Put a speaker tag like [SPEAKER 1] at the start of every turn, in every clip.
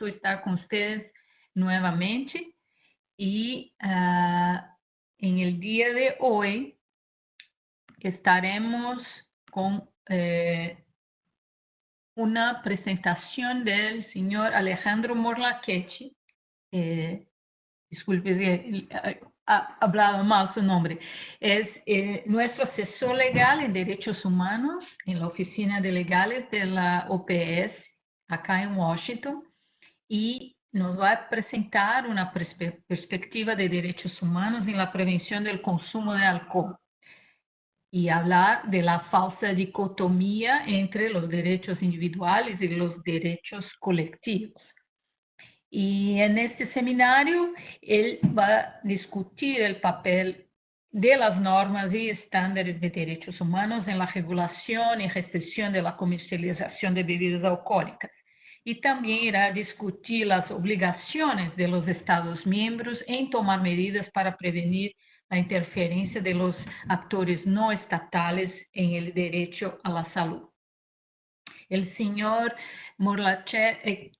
[SPEAKER 1] estar con ustedes nuevamente y en el día de hoy estaremos con una presentación del señor Alejandro Morlachetti. Disculpe si he hablado mal su nombre. Es nuestro asesor legal en derechos humanos en la oficina de legales de la OPS acá en Washington y nos va a presentar una perspectiva de derechos humanos en la prevención del consumo de alcohol y hablar de la falsa dicotomía entre los derechos individuales y los derechos colectivos. Y en este seminario él va a discutir el papel de las normas y estándares de derechos humanos en la regulación y restricción de la comercialización de bebidas alcohólicas. Y también irá a discutir las obligaciones de los Estados miembros en tomar medidas para prevenir la interferencia de los actores no estatales en el derecho a la salud. El señor Morlachetti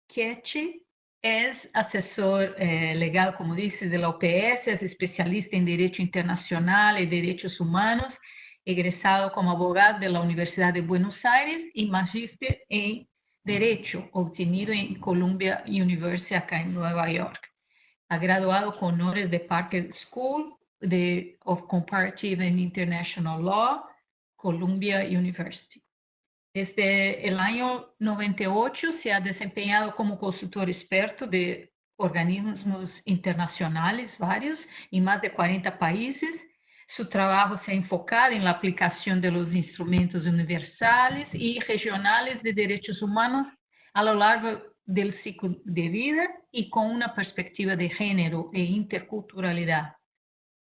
[SPEAKER 1] es asesor legal, como dice, de la OPS, es especialista en Derecho Internacional y Derechos Humanos, egresado como abogado de la Universidad de Buenos Aires y magíster en Derecho, obtenido en Columbia University, acá en Nueva York. Ha graduado con honores de Parker School of Comparative and International Law, Columbia University. Desde el año 98 se ha desempeñado como consultor experto de organismos internacionales, varios, en más de 40 países. Su trabajo se ha enfocado en la aplicación de los instrumentos universales y regionales de derechos humanos a lo largo del ciclo de vida y con una perspectiva de género e interculturalidad.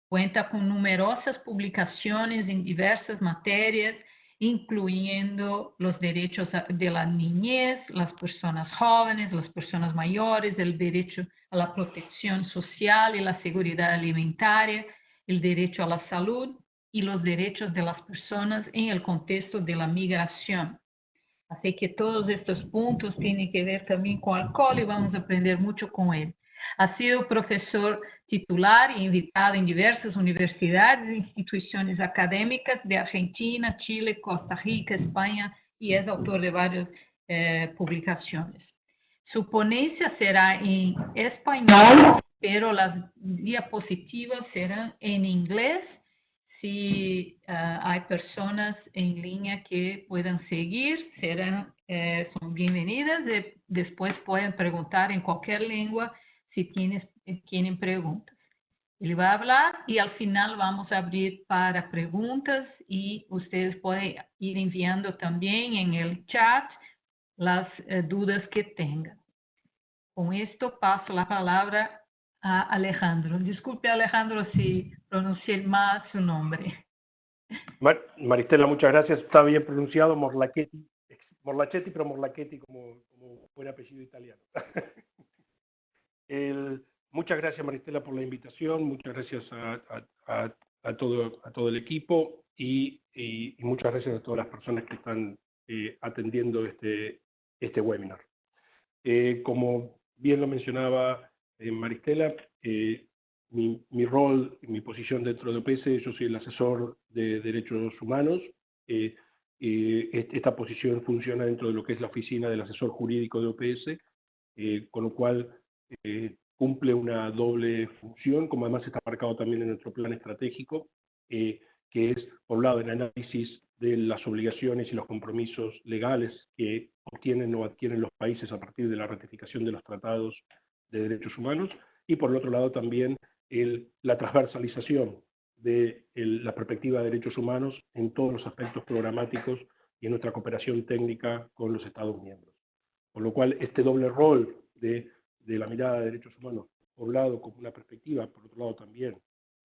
[SPEAKER 1] Cuenta con numerosas publicaciones en diversas materias, incluyendo los derechos de la niñez, las personas jóvenes, las personas mayores, el derecho a la protección social y la seguridad alimentaria, el derecho a la salud y los derechos de las personas en el contexto de la migración. Así que todos estos puntos tienen que ver también con alcohol y vamos a aprender mucho con él. Ha sido profesor titular e invitado en diversas universidades e instituciones académicas de Argentina, Chile, Costa Rica, España y es autor de varias publicaciones. Su ponencia será en español, pero las diapositivas serán en inglés. Si hay personas en línea que puedan seguir, son bienvenidas. Después pueden preguntar en cualquier lengua si tienen preguntas. Él va a hablar y al final vamos a abrir para preguntas y ustedes pueden ir enviando también en el chat las dudas que tengan. Con esto paso la palabra a Alejandro. Disculpe, Alejandro, si pronuncié mal su nombre.
[SPEAKER 2] Maristela, muchas gracias. Está bien pronunciado, Morlachetti, pero Morlachetti como buen apellido italiano. Muchas gracias, Maristela, por la invitación. Muchas gracias a todo el equipo y muchas gracias a todas las personas que están atendiendo este webinar. Como bien lo mencionaba Maristela, mi rol, mi posición dentro de OPS, yo soy el asesor de derechos humanos. Esta posición funciona dentro de lo que es la oficina del asesor jurídico de OPS, con lo cual cumple una doble función, como además está marcado también en nuestro plan estratégico, que es, por un lado, el análisis de las obligaciones y los compromisos legales que obtienen o adquieren los países a partir de la ratificación de los tratados de derechos humanos, y por el otro lado también la transversalización de la perspectiva de derechos humanos en todos los aspectos programáticos y en nuestra cooperación técnica con los Estados miembros. Con lo cual, este doble rol de la mirada de derechos humanos, por un lado como una perspectiva, por otro lado también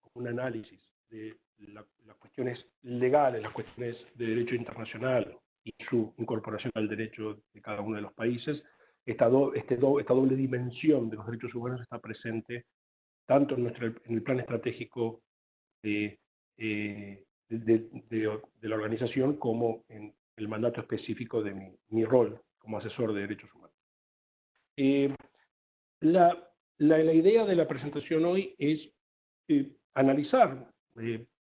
[SPEAKER 2] como un análisis de las cuestiones legales, las cuestiones de derecho internacional y su incorporación al derecho de cada uno de los países, esta doble dimensión de los derechos humanos está presente tanto en el plan estratégico de la organización como en el mandato específico de mi rol como asesor de derechos humanos. La idea de la presentación hoy es analizar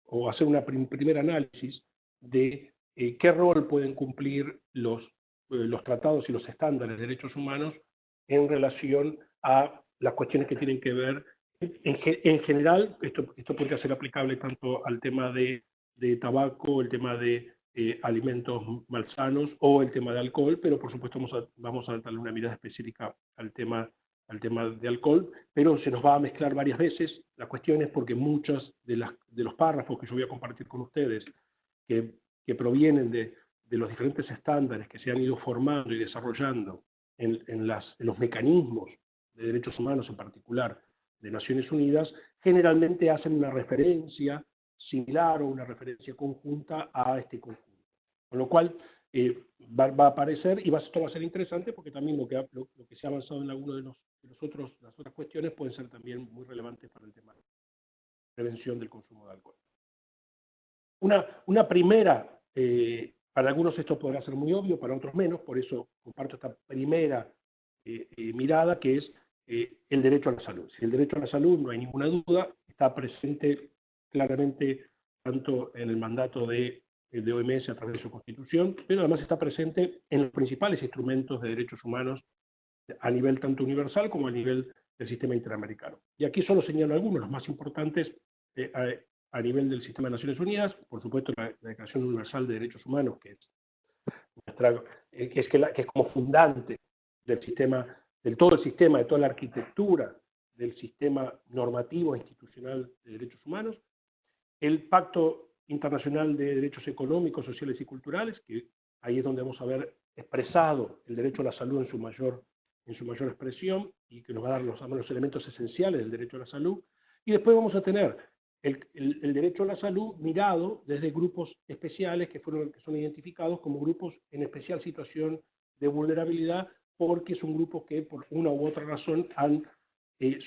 [SPEAKER 2] o hacer un primer análisis de qué rol pueden cumplir los tratados y los estándares de derechos humanos en relación a las cuestiones que tienen que ver, en general, esto podría ser aplicable tanto al tema de tabaco, el tema de alimentos malsanos o el tema de alcohol, pero por supuesto vamos a darle una mirada específica al tema de alcohol, pero se nos va a mezclar varias veces. La cuestión es porque muchos de los párrafos que yo voy a compartir con ustedes, que provienen de los diferentes estándares que se han ido formando y desarrollando en los mecanismos de derechos humanos, en particular de Naciones Unidas, generalmente hacen una referencia similar o una referencia conjunta a este conjunto. Con lo cual, va a aparecer, y esto va a ser interesante porque también lo que se ha avanzado en alguno de las otras cuestiones pueden ser también muy relevantes para el tema de prevención del consumo de alcohol. Una primera, para algunos esto podrá ser muy obvio, para otros menos, por eso comparto esta primera mirada, que es el derecho a la salud. Si el derecho a la salud, no hay ninguna duda, está presente claramente tanto en el mandato de OMS a través de su constitución, pero además está presente en los principales instrumentos de derechos humanos a nivel tanto universal como a nivel del sistema interamericano. Y aquí solo señalo algunos, los más importantes a nivel del sistema de Naciones Unidas, por supuesto la Declaración Universal de Derechos Humanos, que es como fundante del sistema, de toda la arquitectura del sistema normativo e institucional de derechos humanos, el Pacto Internacional de Derechos Económicos, Sociales y Culturales, que ahí es donde vamos a ver expresado el derecho a la salud en su mayor expresión y que nos va a dar los elementos esenciales del derecho a la salud. Y después vamos a tener el derecho a la salud mirado desde grupos especiales que son identificados como grupos en especial situación de vulnerabilidad, porque son grupos que por una u otra razón han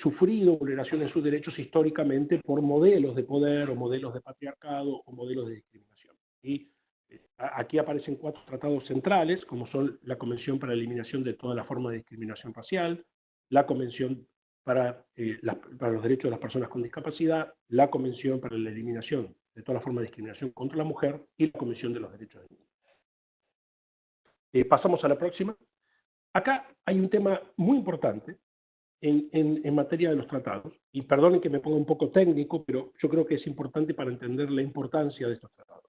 [SPEAKER 2] sufrido vulneraciones de sus derechos históricamente por modelos de poder o modelos de patriarcado o modelos de discriminación. Y aquí aparecen 4 tratados centrales, como son la Convención para la Eliminación de toda la forma de discriminación racial, la Convención para los derechos de las personas con discapacidad, la Convención para la Eliminación de toda la forma de discriminación contra la mujer y la Convención de los Derechos del Niño. Pasamos a la próxima. Acá hay un tema muy importante en materia de los tratados, y perdonen que me ponga un poco técnico, pero yo creo que es importante para entender la importancia de estos tratados.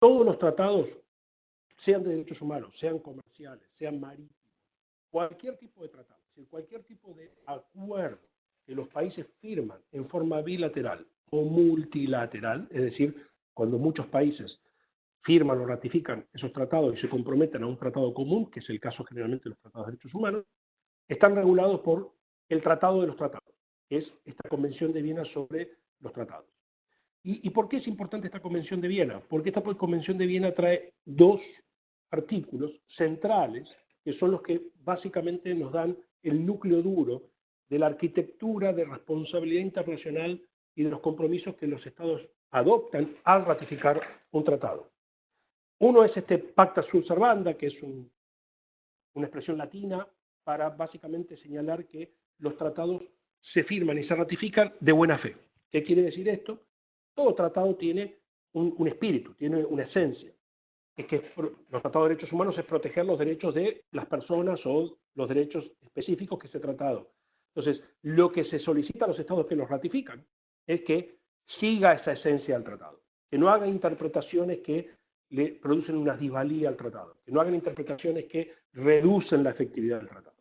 [SPEAKER 2] Todos los tratados, sean de derechos humanos, sean comerciales, sean marítimos, cualquier tipo de tratado, cualquier tipo de acuerdo que los países firman en forma bilateral o multilateral, es decir, cuando muchos países firman o ratifican esos tratados y se comprometen a un tratado común, que es el caso generalmente de los tratados de derechos humanos, están regulados por el Tratado de los Tratados, que es esta Convención de Viena sobre los tratados. ¿Y por qué es importante esta Convención de Viena? Porque esta Convención de Viena trae 2 artículos centrales, que son los que básicamente nos dan el núcleo duro de la arquitectura de responsabilidad internacional y de los compromisos que los estados adoptan al ratificar un tratado. Uno es este Pacta sunt servanda, que es una expresión latina para básicamente señalar que los tratados se firman y se ratifican de buena fe. ¿Qué quiere decir esto? Todo tratado tiene un espíritu, tiene una esencia. Es que los tratados de derechos humanos es proteger los derechos de las personas o los derechos específicos que ese tratado. Entonces, lo que se solicita a los estados que los ratifican es que siga esa esencia del tratado, que no hagan interpretaciones que le producen una disvalía al tratado, que no hagan interpretaciones que reducen la efectividad del tratado.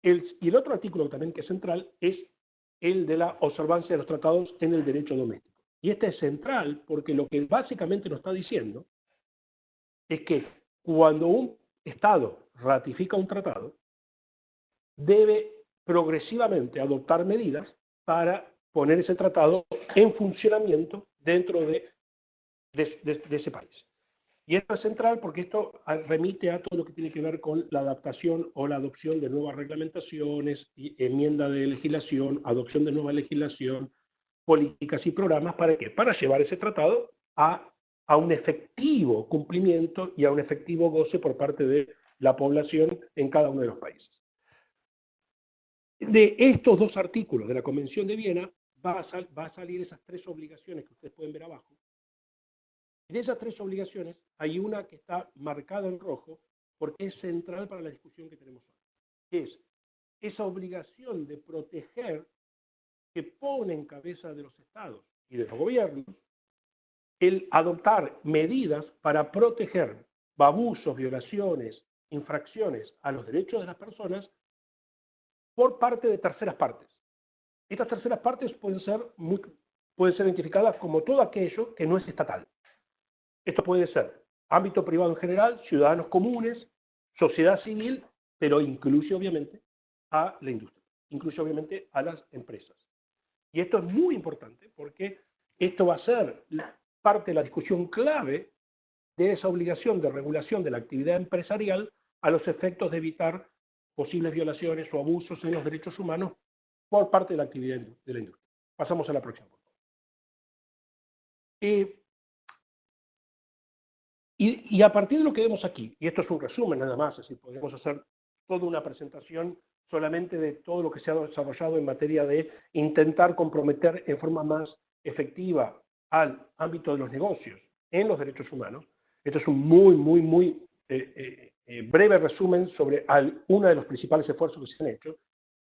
[SPEAKER 2] Y el otro artículo también que es central es el de la observancia de los tratados en el derecho doméstico. Y este es central porque lo que básicamente nos está diciendo es que cuando un Estado ratifica un tratado, debe progresivamente adoptar medidas para poner ese tratado en funcionamiento dentro de ese país. Y esto es central porque esto remite a todo lo que tiene que ver con la adaptación o la adopción de nuevas reglamentaciones, y enmienda de legislación, adopción de nueva legislación, políticas y programas. ¿Para qué? Para llevar ese tratado a un efectivo cumplimiento y a un efectivo goce por parte de la población en cada uno de los países. De estos dos artículos de la Convención de Viena va a salir esas tres obligaciones que ustedes pueden ver abajo. Y de esas tres obligaciones hay una que está marcada en rojo porque es central para la discusión que tenemos hoy, que es esa obligación de proteger que pone en cabeza de los estados y de los gobiernos el adoptar medidas para proteger abusos, violaciones, infracciones a los derechos de las personas por parte de terceras partes. Estas terceras partes pueden ser identificadas como todo aquello que no es estatal. Esto puede ser ámbito privado en general, ciudadanos comunes, sociedad civil, pero incluye obviamente a la industria, incluye obviamente a las empresas. Y esto es muy importante porque esto va a ser parte de la discusión clave de esa obligación de regulación de la actividad empresarial a los efectos de evitar posibles violaciones o abusos en los derechos humanos por parte de la actividad de la industria. Pasamos a la próxima. Y a partir de lo que vemos aquí, y esto es un resumen nada más, es decir, podemos hacer toda una presentación solamente de todo lo que se ha desarrollado en materia de intentar comprometer en forma más efectiva al ámbito de los negocios en los derechos humanos. Esto es un muy breve resumen sobre uno de los principales esfuerzos que se han hecho,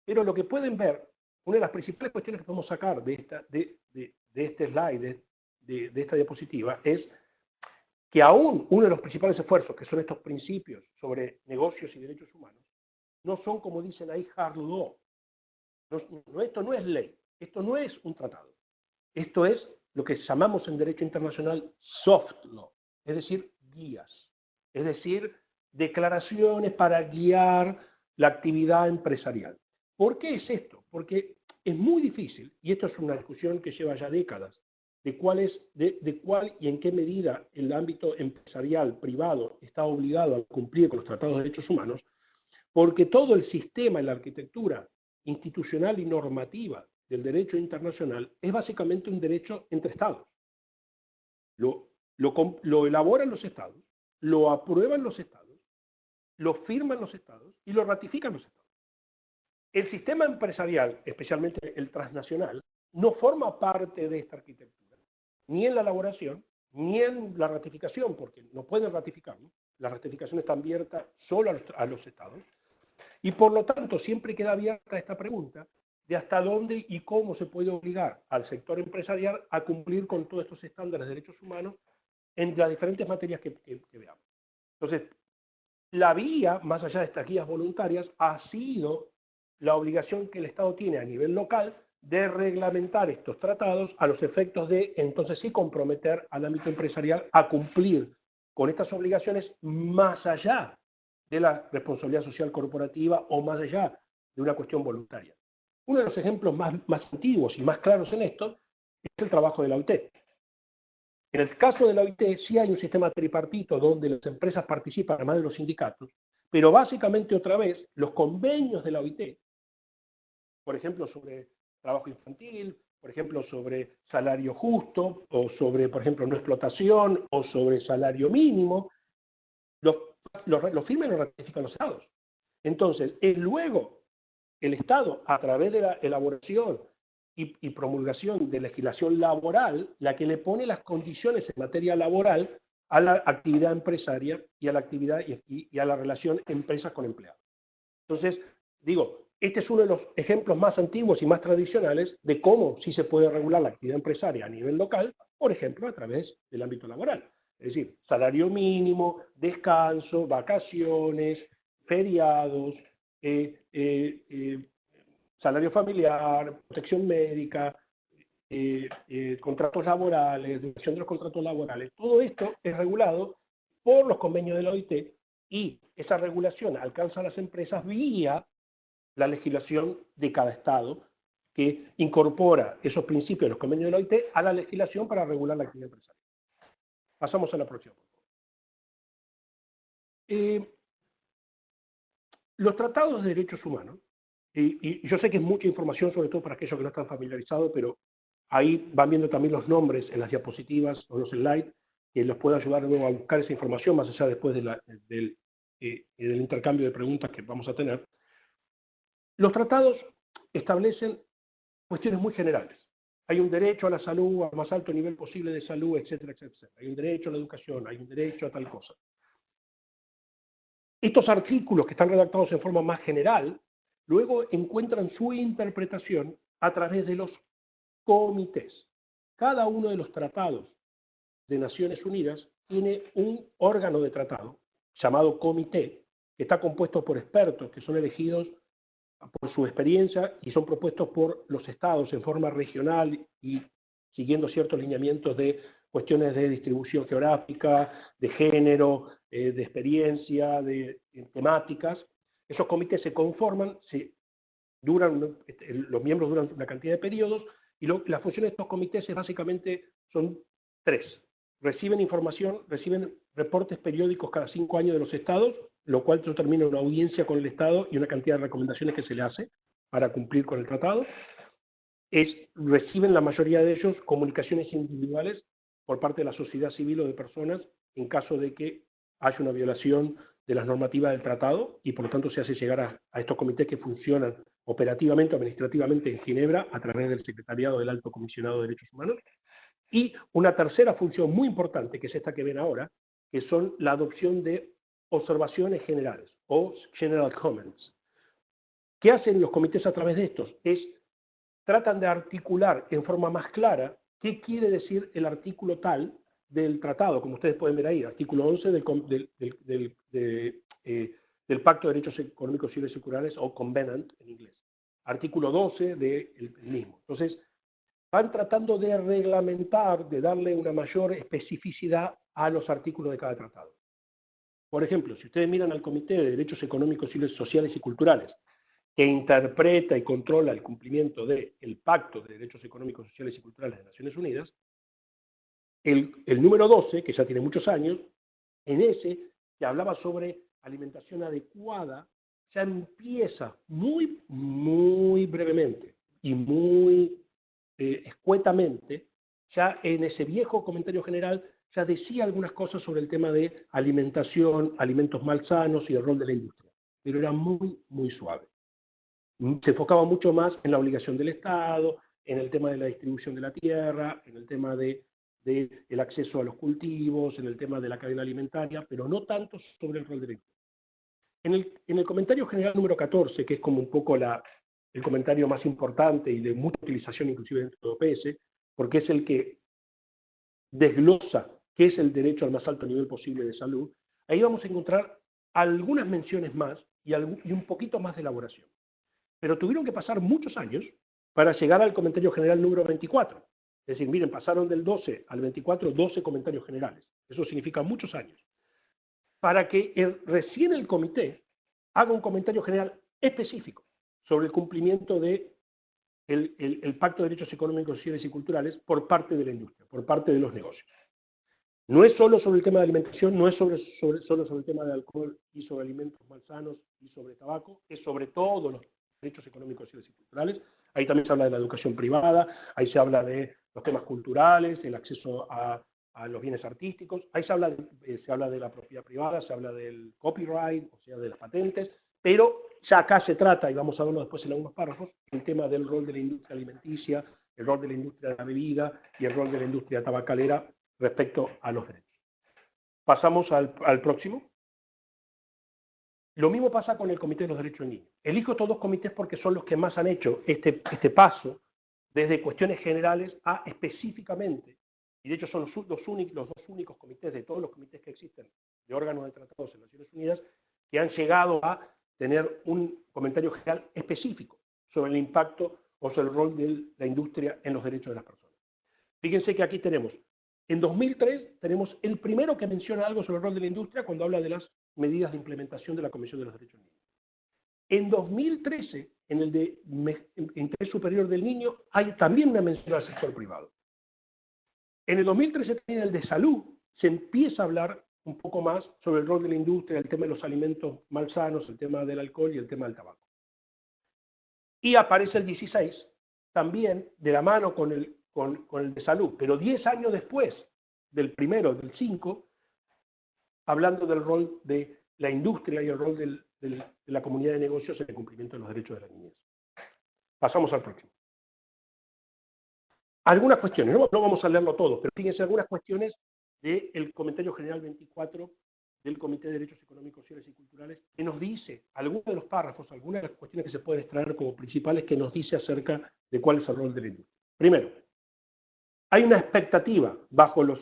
[SPEAKER 2] pero lo que pueden ver, una de las principales cuestiones que podemos sacar de este slide, de esta diapositiva, es que aún uno de los principales esfuerzos, que son estos principios sobre negocios y derechos humanos, no son, como dicen ahí, hard law. Esto no es ley, esto no es un tratado. Esto es lo que llamamos en derecho internacional soft law, es decir, guías, es decir, declaraciones para guiar la actividad empresarial. ¿Por qué es esto? Porque es muy difícil, y esto es una discusión que lleva ya décadas, de cuál y en qué medida el ámbito empresarial privado está obligado a cumplir con los tratados de derechos humanos, porque todo el sistema y la arquitectura institucional y normativa del derecho internacional es básicamente un derecho entre estados. Lo elaboran los estados, lo aprueban los estados, lo firman los estados y lo ratifican los estados. El sistema empresarial, especialmente el transnacional, no forma parte de esta arquitectura, ni en la elaboración, ni en la ratificación, porque no pueden ratificarlo. La ratificación está abierta solo a los estados. Y por lo tanto, siempre queda abierta esta pregunta de hasta dónde y cómo se puede obligar al sector empresarial a cumplir con todos estos estándares de derechos humanos en las diferentes materias que veamos. Entonces, la vía, más allá de estas guías voluntarias, ha sido la obligación que el Estado tiene a nivel local de reglamentar estos tratados a los efectos de, entonces sí, comprometer al ámbito empresarial a cumplir con estas obligaciones más allá de la responsabilidad social corporativa o más allá de una cuestión voluntaria. Uno de los ejemplos más antiguos y más claros en esto es el trabajo de la OIT. En el caso de la OIT sí hay un sistema tripartito donde las empresas participan además de los sindicatos, pero básicamente otra vez los convenios de la OIT, por ejemplo sobre trabajo infantil, por ejemplo sobre salario justo, o sobre, por ejemplo, no explotación, o sobre salario mínimo, los firman y los ratifican los estados. Entonces, es luego el Estado, a través de la elaboración y promulgación de legislación laboral, la que le pone las condiciones en materia laboral a la actividad empresaria y a la actividad y a la relación empresas con empleados. Entonces, digo, este es uno de los ejemplos más antiguos y más tradicionales de cómo sí se puede regular la actividad empresaria a nivel local, por ejemplo, a través del ámbito laboral. Es decir, salario mínimo, descanso, vacaciones, feriados, salario familiar, protección médica, contratos laborales, duración de los contratos laborales. Todo esto es regulado por los convenios de la OIT y esa regulación alcanza a las empresas vía la legislación de cada estado que incorpora esos principios de los convenios de la OIT a la legislación para regular la actividad empresarial. Pasamos a la próxima. Los tratados de derechos humanos, y yo sé que es mucha información, sobre todo para aquellos que no están familiarizados, pero ahí van viendo también los nombres en las diapositivas o los slides, que los puede ayudar luego a buscar esa información más allá después de del intercambio de preguntas que vamos a tener. Los tratados establecen cuestiones muy generales. Hay un derecho a la salud, al más alto nivel posible de salud, etcétera, etcétera. Hay un derecho a la educación, hay un derecho a tal cosa. Estos artículos que están redactados en forma más general, luego encuentran su interpretación a través de los comités. Cada uno de los tratados de Naciones Unidas tiene un órgano de tratado llamado comité, que está compuesto por expertos que son elegidos por su experiencia y son propuestos por los estados en forma regional y siguiendo ciertos lineamientos de cuestiones de distribución geográfica, de género, de experiencia, de temáticas. Esos comités se conforman, los miembros duran una cantidad de periodos y las funciones de estos comités básicamente son tres. Reciben información, reciben reportes periódicos cada 5 años de los estados, lo cual determina una audiencia con el Estado y una cantidad de recomendaciones que se le hace para cumplir con el tratado. Reciben la mayoría de ellos comunicaciones individuales por parte de la sociedad civil o de personas en caso de que haya una violación de las normativas del tratado y por lo tanto se hace llegar a estos comités que funcionan operativamente, administrativamente en Ginebra a través del Secretariado del Alto Comisionado de Derechos Humanos. Y una tercera función muy importante, que es esta que ven ahora, que son la adopción de observaciones generales o general comments. ¿Qué hacen los comités a través de estos? Tratan de articular en forma más clara qué quiere decir el artículo tal del tratado, como ustedes pueden ver ahí, artículo 11 del Pacto de Derechos Económicos, Civiles y Culturales, o Covenant en inglés. Artículo 12 del mismo. Entonces, van tratando de reglamentar, de darle una mayor especificidad a los artículos de cada tratado. Por ejemplo, si ustedes miran al Comité de Derechos Económicos, Civiles, Sociales y Culturales, que interpreta y controla el cumplimiento del Pacto de Derechos Económicos, Sociales y Culturales de Naciones Unidas, el número 12, que ya tiene muchos años, en ese que hablaba sobre alimentación adecuada, ya empieza muy, muy brevemente y muy escuetamente, ya en ese viejo comentario general, ya decía algunas cosas sobre el tema de alimentación, alimentos malsanos y el rol de la industria, pero era muy, muy suave. Se enfocaba mucho más en la obligación del Estado, en el tema de la distribución de la tierra, en el tema del acceso a los cultivos, en el tema de la cadena alimentaria, pero no tanto sobre el rol de la industria. En el comentario general número 14, que es como un poco el comentario más importante y de mucha utilización inclusive dentro de OPS, porque es el que desglosa qué es el derecho al más alto nivel posible de salud, ahí vamos a encontrar algunas menciones más y un poquito más de elaboración. Pero tuvieron que pasar muchos años para llegar al comentario general número 24. Es decir, miren, pasaron del 12 al 24, 12 comentarios generales. Eso significa muchos años. Para que recién el comité haga un comentario general específico sobre el cumplimiento del Pacto de Derechos Económicos, Sociales y Culturales por parte de la industria, por parte de los negocios. No es solo sobre el tema de alimentación, no es solo sobre el tema de alcohol y sobre alimentos malsanos y sobre tabaco, es sobre todos los derechos económicos, sociales y culturales. Ahí también se habla de la educación privada, ahí se habla de los temas culturales, el acceso a los bienes artísticos, ahí se habla de la propiedad privada, se habla del copyright, o sea, de las patentes, pero ya acá se trata, y vamos a verlo después en algunos párrafos, el tema del rol de la industria alimenticia, el rol de la industria de la bebida y el rol de la industria tabacalera respecto a los derechos. Pasamos al próximo. Lo mismo pasa con el Comité de los Derechos del Niño. Elijo estos dos comités porque son los que más han hecho este paso desde cuestiones generales a específicamente, y de hecho son los dos únicos comités de todos los comités que existen de órganos de tratados en Naciones Unidas que han llegado a tener un comentario general específico sobre el impacto o sobre el rol de la industria en los derechos de las personas. Fíjense que aquí tenemos, en 2003, tenemos el primero que menciona algo sobre el rol de la industria cuando habla de las medidas de implementación de la Convención de los Derechos del Niño. En 2013, en el de interés superior del niño, hay también una mención al sector privado. En el 2013, también en el de salud, se empieza a hablar un poco más sobre el rol de la industria, el tema de los alimentos malsanos, el tema del alcohol y el tema del tabaco. Y aparece el 16, también de la mano con el de salud, pero 10 años después del primero, del 5, hablando del rol de la industria y el rol de la comunidad de negocios en el cumplimiento de los derechos de la niñez. Pasamos al próximo. Algunas cuestiones, no vamos a leerlo todo, pero fíjense algunas cuestiones del Comentario General 24 del Comité de Derechos Económicos, Sociales y Culturales, que nos dice, algunos de los párrafos, algunas de las cuestiones que se pueden extraer como principales, que nos dice acerca de cuál es el rol de la industria. Primero, hay una expectativa bajo los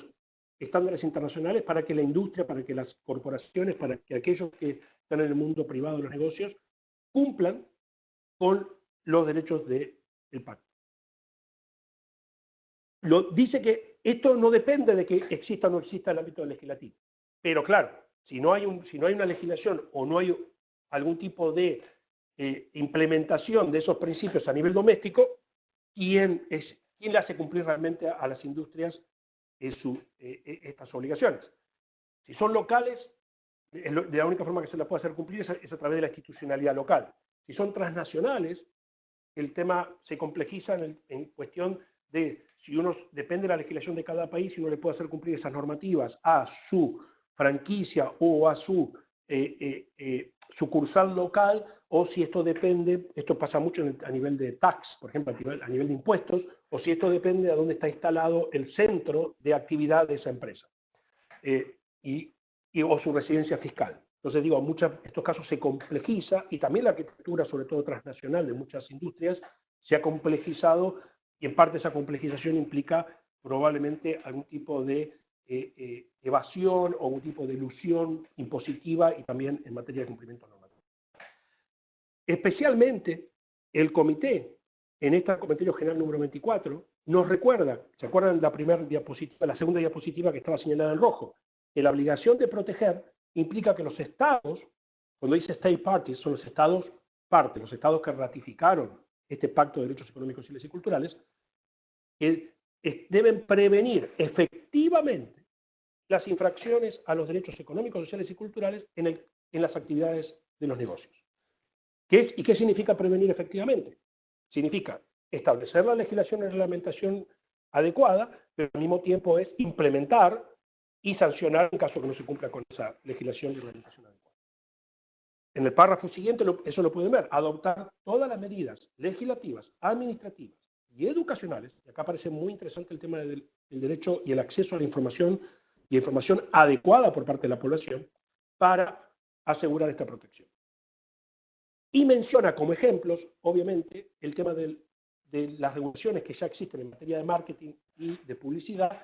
[SPEAKER 2] estándares internacionales para que la industria, para que las corporaciones, para que aquellos que están en el mundo privado de los negocios cumplan con los derechos del pacto. Dice que esto no depende de que exista o no exista el ámbito legislativo. Pero claro, si no hay una legislación o no hay algún tipo de implementación de esos principios a nivel doméstico, ¿quién le hace cumplir realmente a las industrias estas obligaciones? Si son locales, de la única forma que se las puede hacer cumplir es a través de la institucionalidad local. Si son transnacionales, el tema se complejiza en cuestión de si uno depende de la legislación de cada país, si uno le puede hacer cumplir esas normativas a su franquicia o a su sucursal local, o si esto depende, esto pasa mucho a nivel de tax, por ejemplo, a nivel de impuestos, o si esto depende de dónde está instalado el centro de actividad de esa empresa, o su residencia fiscal. Entonces digo, estos casos se complejiza, y también la arquitectura, sobre todo transnacional, de muchas industrias, se ha complejizado, y en parte esa complejización implica probablemente algún tipo de evasión o algún tipo de ilusión impositiva y también en materia de cumplimiento normativo. Especialmente el comité, en este Comentario General número 24, nos recuerda, ¿se acuerdan la primera diapositiva, la segunda diapositiva que estaba señalada en rojo? Que la obligación de proteger implica que los estados, cuando dice state parties, son los estados parte, los estados que ratificaron este Pacto de Derechos Económicos, Civiles y Culturales, deben prevenir efectivamente las infracciones a los derechos económicos, sociales y culturales en las actividades de los negocios. ¿Y qué significa prevenir efectivamente? Significa establecer la legislación y reglamentación adecuada, pero al mismo tiempo es implementar y sancionar en caso que no se cumpla con esa legislación y reglamentación adecuada. En el párrafo siguiente eso lo pueden ver, adoptar todas las medidas legislativas, administrativas y educacionales, y acá parece muy interesante el tema del derecho y el acceso a la información y información adecuada por parte de la población para asegurar esta protección. Y menciona como ejemplos, obviamente, el tema de las regulaciones que ya existen en materia de marketing y de publicidad,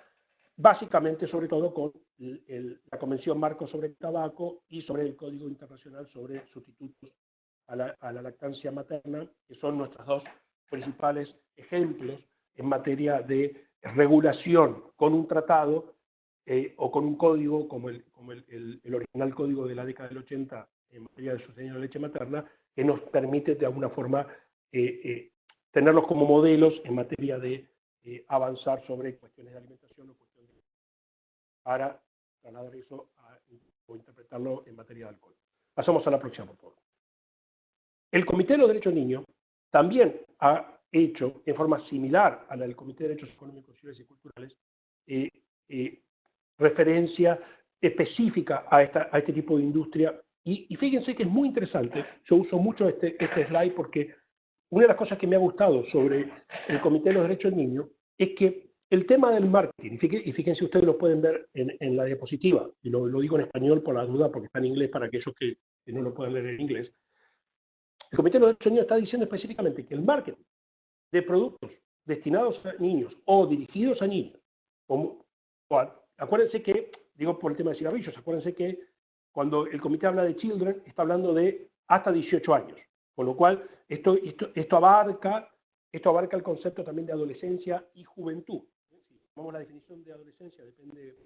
[SPEAKER 2] básicamente, sobre todo, con la Convención Marco sobre el Tabaco y sobre el Código Internacional sobre Sustitutos a la Lactancia Materna, que son nuestros dos principales ejemplos en materia de regulación con un tratado o con un código como el original código de la década del 80 en materia de sostenibilidad de la leche materna, que nos permite de alguna forma tenerlos como modelos en materia de avanzar sobre cuestiones de alimentación o cuestiones para trasladar eso o interpretarlo en materia de alcohol. Pasamos a la próxima, por favor. El Comité de los Derechos del Niño también ha hecho, en forma similar a la del Comité de Derechos Económicos, Civiles y Culturales, referencia específica a este tipo de industria. Y fíjense que es muy interesante, yo uso mucho este slide porque una de las cosas que me ha gustado sobre el Comité de los Derechos del Niño es que el tema del marketing, y fíjense ustedes lo pueden ver en la diapositiva, y lo digo en español por la duda porque está en inglés para aquellos que no lo puedan leer en inglés. El Comité de los Derechos del Niño está diciendo específicamente que el marketing de productos destinados a niños o dirigidos a niños, acuérdense que, digo por el tema de cigarrillos, acuérdense que cuando el comité habla de children, está hablando de hasta 18 años, con lo cual esto abarca el concepto también de adolescencia y juventud. Si tomamos la definición de adolescencia, depende,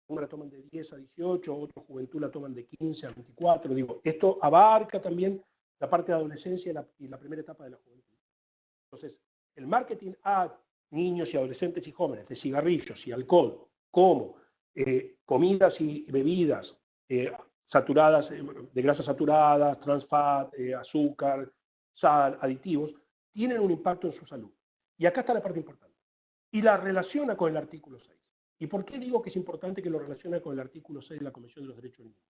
[SPEAKER 2] una la toman de 10 a 18, otra juventud la toman de 15 a 24, digo, esto abarca también la parte de adolescencia y la primera etapa de la juventud. Entonces, el marketing a niños y adolescentes y jóvenes de cigarrillos y alcohol, como comidas y bebidas saturadas, de grasas saturadas, trans fat, azúcar, sal, aditivos, tienen un impacto en su salud. Y acá está la parte importante. Y la relaciona con el artículo 6. ¿Y por qué digo que es importante que lo relacione con el artículo 6 de la Convención de los Derechos del Niño?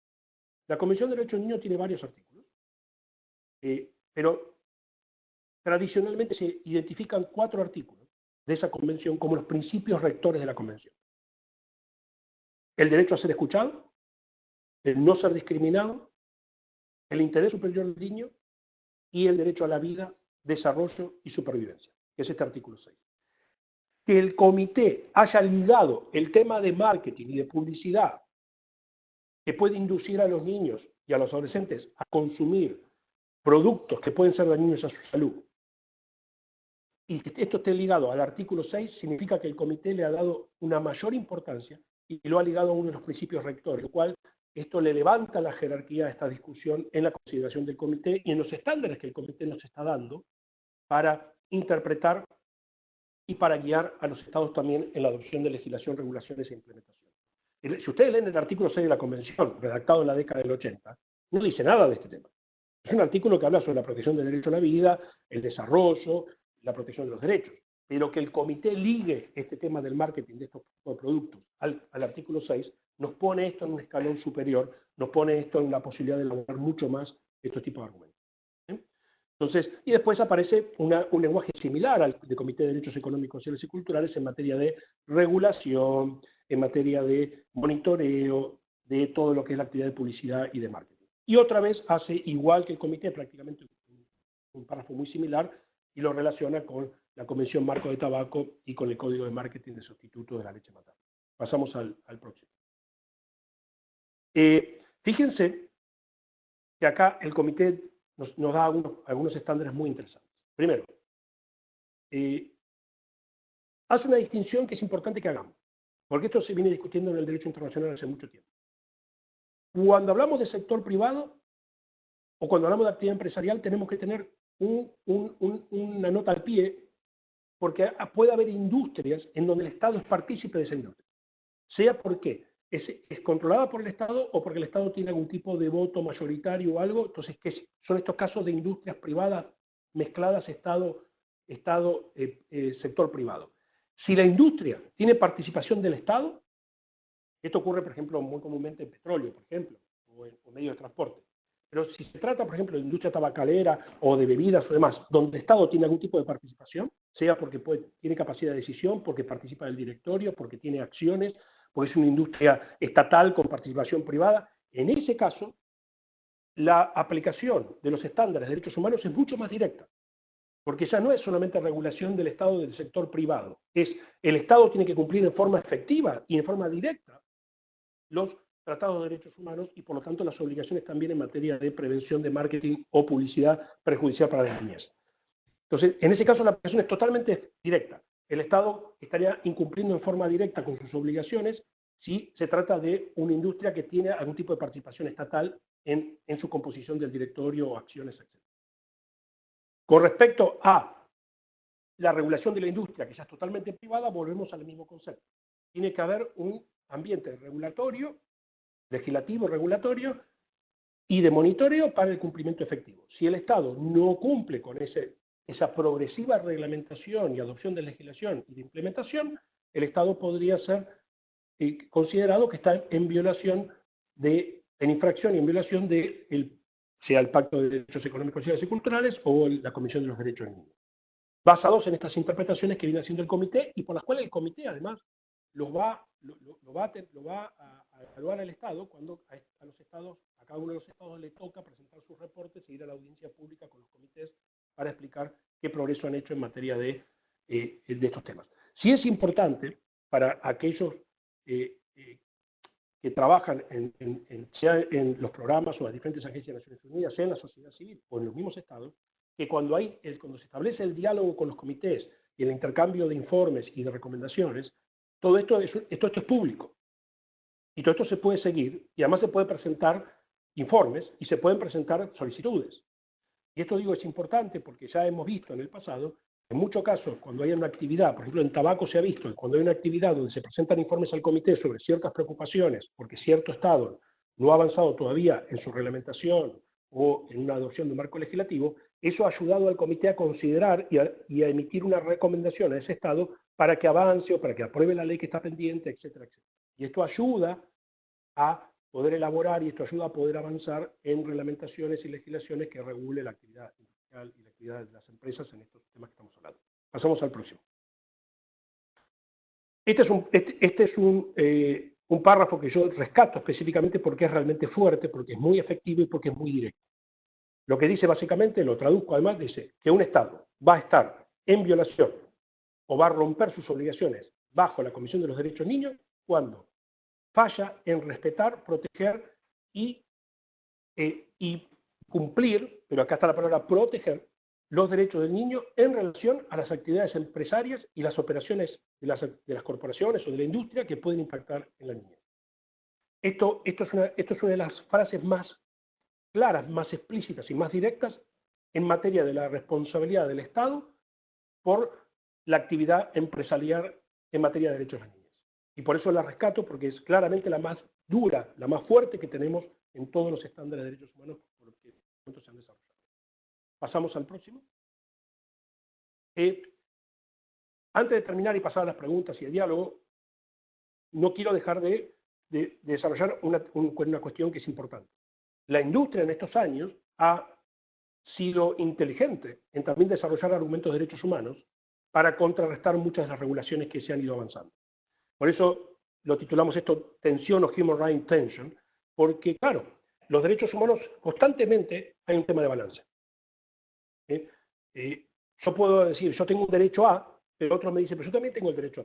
[SPEAKER 2] La Convención de Derechos del Niño tiene varios artículos, pero tradicionalmente se identifican 4 artículos de esa convención como los principios rectores de la convención. El derecho a ser escuchado, el no ser discriminado, el interés superior del niño y el derecho a la vida, desarrollo y supervivencia, que es este artículo 6. Que el comité haya ligado el tema de marketing y de publicidad que puede inducir a los niños y a los adolescentes a consumir productos que pueden ser dañinos a su salud, y que esto esté ligado al artículo 6, significa que el comité le ha dado una mayor importancia y lo ha ligado a uno de los principios rectores, lo cual esto le levanta la jerarquía a esta discusión en la consideración del comité y en los estándares que el comité nos está dando para interpretar y para guiar a los estados también en la adopción de legislación, regulaciones e implementación. Si ustedes leen el artículo 6 de la Convención, redactado en la década del 80, no dice nada de este tema. Es un artículo que habla sobre la protección del derecho a la vida, el desarrollo, la protección de los derechos, pero que el comité ligue este tema del marketing de estos productos al artículo 6, nos pone esto en un escalón superior, nos pone esto en la posibilidad de elaborar mucho más estos tipos de argumentos. Entonces, y después aparece un lenguaje similar al del Comité de Derechos Económicos, Sociales y Culturales en materia de regulación, en materia de monitoreo, de todo lo que es la actividad de publicidad y de marketing. Y otra vez hace igual que el comité, prácticamente un párrafo muy similar, y lo relaciona con la Convención Marco de Tabaco y con el Código de Marketing de Sustituto de la Leche Materna. Pasamos al próximo. Fíjense que acá el comité nos da algunos estándares muy interesantes. Primero, hace una distinción que es importante que hagamos, porque esto se viene discutiendo en el derecho internacional hace mucho tiempo. Cuando hablamos de sector privado o cuando hablamos de actividad empresarial, tenemos que tener una nota al pie, porque puede haber industrias en donde el Estado es partícipe de esa industria, sea porque es controlada por el Estado o porque el Estado tiene algún tipo de voto mayoritario o algo. Entonces, ¿qué son estos casos de industrias privadas mezcladas sector privado? Si la industria tiene participación del Estado, esto ocurre, por ejemplo, muy comúnmente en petróleo, por ejemplo, o en medios de transporte. Pero si se trata, por ejemplo, de industria tabacalera o de bebidas o demás, donde el Estado tiene algún tipo de participación, sea porque tiene capacidad de decisión, porque participa del directorio, porque tiene acciones, porque es una industria estatal con participación privada, en ese caso, la aplicación de los estándares de derechos humanos es mucho más directa, porque ya no es solamente regulación del Estado del sector privado, es el Estado tiene que cumplir en forma efectiva y en forma directa los tratados de derechos humanos y por lo tanto las obligaciones también en materia de prevención de marketing o publicidad perjudicial para las niñas. Entonces, en ese caso la aplicación es totalmente directa. El Estado estaría incumpliendo en forma directa con sus obligaciones si se trata de una industria que tiene algún tipo de participación estatal en su composición del directorio o acciones, etc. Con respecto a la regulación de la industria, que ya es totalmente privada, volvemos al mismo concepto. Tiene que haber un ambiente regulatorio, legislativo regulatorio y de monitoreo para el cumplimiento efectivo. Si el Estado no cumple con esa progresiva reglamentación y adopción de legislación y de implementación, el Estado podría ser considerado que está en violación en infracción y en violación sea el Pacto de Derechos Económicos, Sociales y Culturales o la Comisión de los Derechos del Niño, basados en estas interpretaciones que viene haciendo el comité y por las cuales el comité además lo va a evaluar al Estado cuando a cada uno de los estados le toca presentar sus reportes e ir a la audiencia pública con los comités para explicar qué progreso han hecho en materia de estos temas. Sí es importante para aquellos que trabajan sea en los programas o las diferentes agencias de Naciones Unidas, sea en la sociedad civil o en los mismos estados, que cuando se establece el diálogo con los comités y el intercambio de informes y de recomendaciones, todo esto es público. Y todo esto se puede seguir y además se puede presentar informes y se pueden presentar solicitudes. Y esto es importante porque ya hemos visto en el pasado, en muchos casos, cuando hay una actividad, por ejemplo en tabaco se ha visto, cuando hay una actividad donde se presentan informes al comité sobre ciertas preocupaciones, porque cierto estado no ha avanzado todavía en su reglamentación o en una adopción de un marco legislativo, eso ha ayudado al comité a considerar y a emitir una recomendación a ese estado para que avance o para que apruebe la ley que está pendiente, etcétera, etcétera. Y esto ayuda a poder elaborar, y esto ayuda a poder avanzar en reglamentaciones y legislaciones que regule la actividad industrial y la actividad de las empresas en estos temas que estamos hablando. Pasamos al próximo. Este es un párrafo que yo rescato específicamente porque es realmente fuerte, porque es muy efectivo y porque es muy directo. Lo que dice básicamente, lo traduzco además, dice que un Estado va a estar en violación o va a romper sus obligaciones bajo la Comisión de los Derechos Niños cuando falla en respetar, proteger y cumplir, pero acá está la palabra proteger, los derechos del niño en relación a las actividades empresarias y las operaciones de las corporaciones o de la industria que pueden impactar en la niñez. Esto es una de las frases más claras, más explícitas y más directas en materia de la responsabilidad del Estado por la actividad empresarial en materia de derechos de la niñez. Y por eso la rescato, porque es claramente la más dura, la más fuerte que tenemos en todos los estándares de derechos humanos por los que se han desarrollado. Pasamos al próximo. Antes de terminar y pasar a las preguntas y el diálogo, no quiero dejar de desarrollar una cuestión que es importante. La industria en estos años ha sido inteligente en también desarrollar argumentos de derechos humanos para contrarrestar muchas de las regulaciones que se han ido avanzando. Por eso lo titulamos esto tensión o human rights tension, porque claro, los derechos humanos constantemente hay un tema de balance. Yo puedo decir, yo tengo un derecho a, pero otro me dice, pero yo también tengo el derecho a.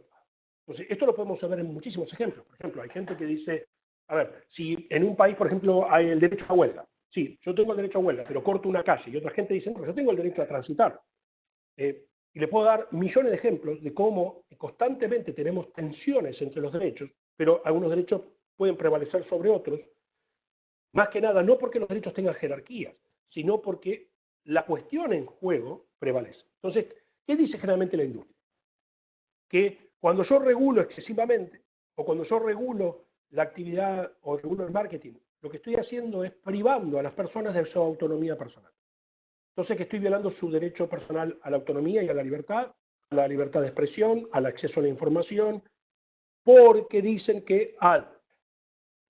[SPEAKER 2] Entonces, esto lo podemos ver en muchísimos ejemplos. Por ejemplo, hay gente que dice, a ver, si en un país, por ejemplo, hay el derecho a huelga. Sí, yo tengo el derecho a huelga, pero corto una calle. Y otra gente dice, no, yo tengo el derecho a transitar. Y le puedo dar millones de ejemplos de cómo constantemente tenemos tensiones entre los derechos, pero algunos derechos pueden prevalecer sobre otros, más que nada no porque los derechos tengan jerarquías, sino porque la cuestión en juego prevalece. Entonces, ¿qué dice generalmente la industria? Que cuando yo regulo excesivamente, o cuando yo regulo la actividad o regulo el marketing, lo que estoy haciendo es privando a las personas de su autonomía personal. Entonces, que estoy violando su derecho personal a la autonomía y a la libertad de expresión, al acceso a la información, porque dicen que al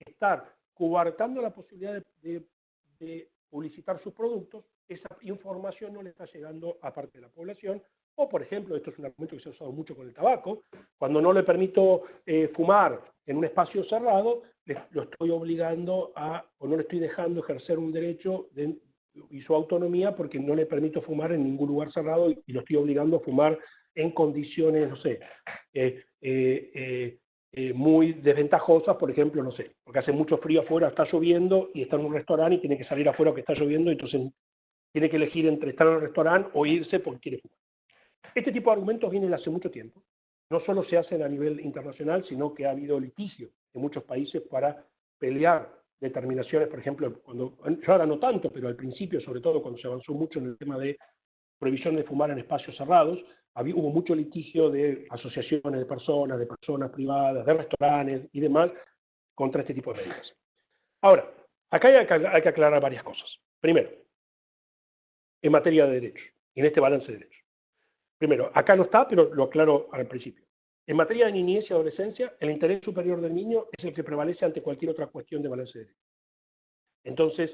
[SPEAKER 2] estar coartando la posibilidad de publicitar sus productos, esa información no le está llegando a parte de la población. O, por ejemplo, esto es un argumento que se ha usado mucho con el tabaco, cuando no le permito fumar en un espacio cerrado, lo estoy obligando o no le estoy dejando ejercer un derecho y su autonomía porque no le permito fumar en ningún lugar cerrado y lo estoy obligando a fumar en condiciones, no sé, muy desventajosas, por ejemplo, no sé, porque hace mucho frío afuera, está lloviendo y está en un restaurante y tiene que salir afuera porque está lloviendo, entonces tiene que elegir entre estar en el restaurante o irse porque quiere fumar. Este tipo de argumentos vienen de hace mucho tiempo. No solo se hacen a nivel internacional, sino que ha habido litigio en muchos países para pelear determinaciones, por ejemplo, yo ahora no tanto, pero al principio, sobre todo cuando se avanzó mucho en el tema de prohibición de fumar en espacios cerrados, hubo mucho litigio de asociaciones de personas privadas, de restaurantes y demás, contra este tipo de medidas. Ahora, acá hay que aclarar varias cosas. Primero, en materia de derechos, en este balance de derechos. Primero, acá no está, pero lo aclaro al principio. En materia de niñez y adolescencia, el interés superior del niño es el que prevalece ante cualquier otra cuestión de balance de derechos. Entonces,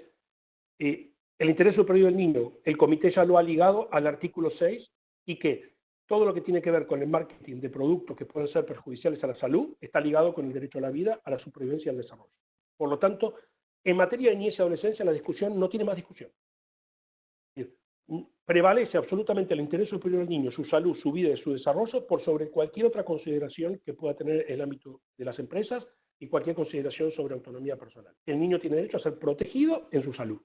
[SPEAKER 2] el interés superior del niño, el comité ya lo ha ligado al artículo 6 y que todo lo que tiene que ver con el marketing de productos que pueden ser perjudiciales a la salud está ligado con el derecho a la vida, a la supervivencia y al desarrollo. Por lo tanto, en materia de niñez y adolescencia, la discusión no tiene más discusión. Prevalece absolutamente el interés superior del niño, su salud, su vida y su desarrollo por sobre cualquier otra consideración que pueda tener el ámbito de las empresas y cualquier consideración sobre autonomía personal. El niño tiene derecho a ser protegido en su salud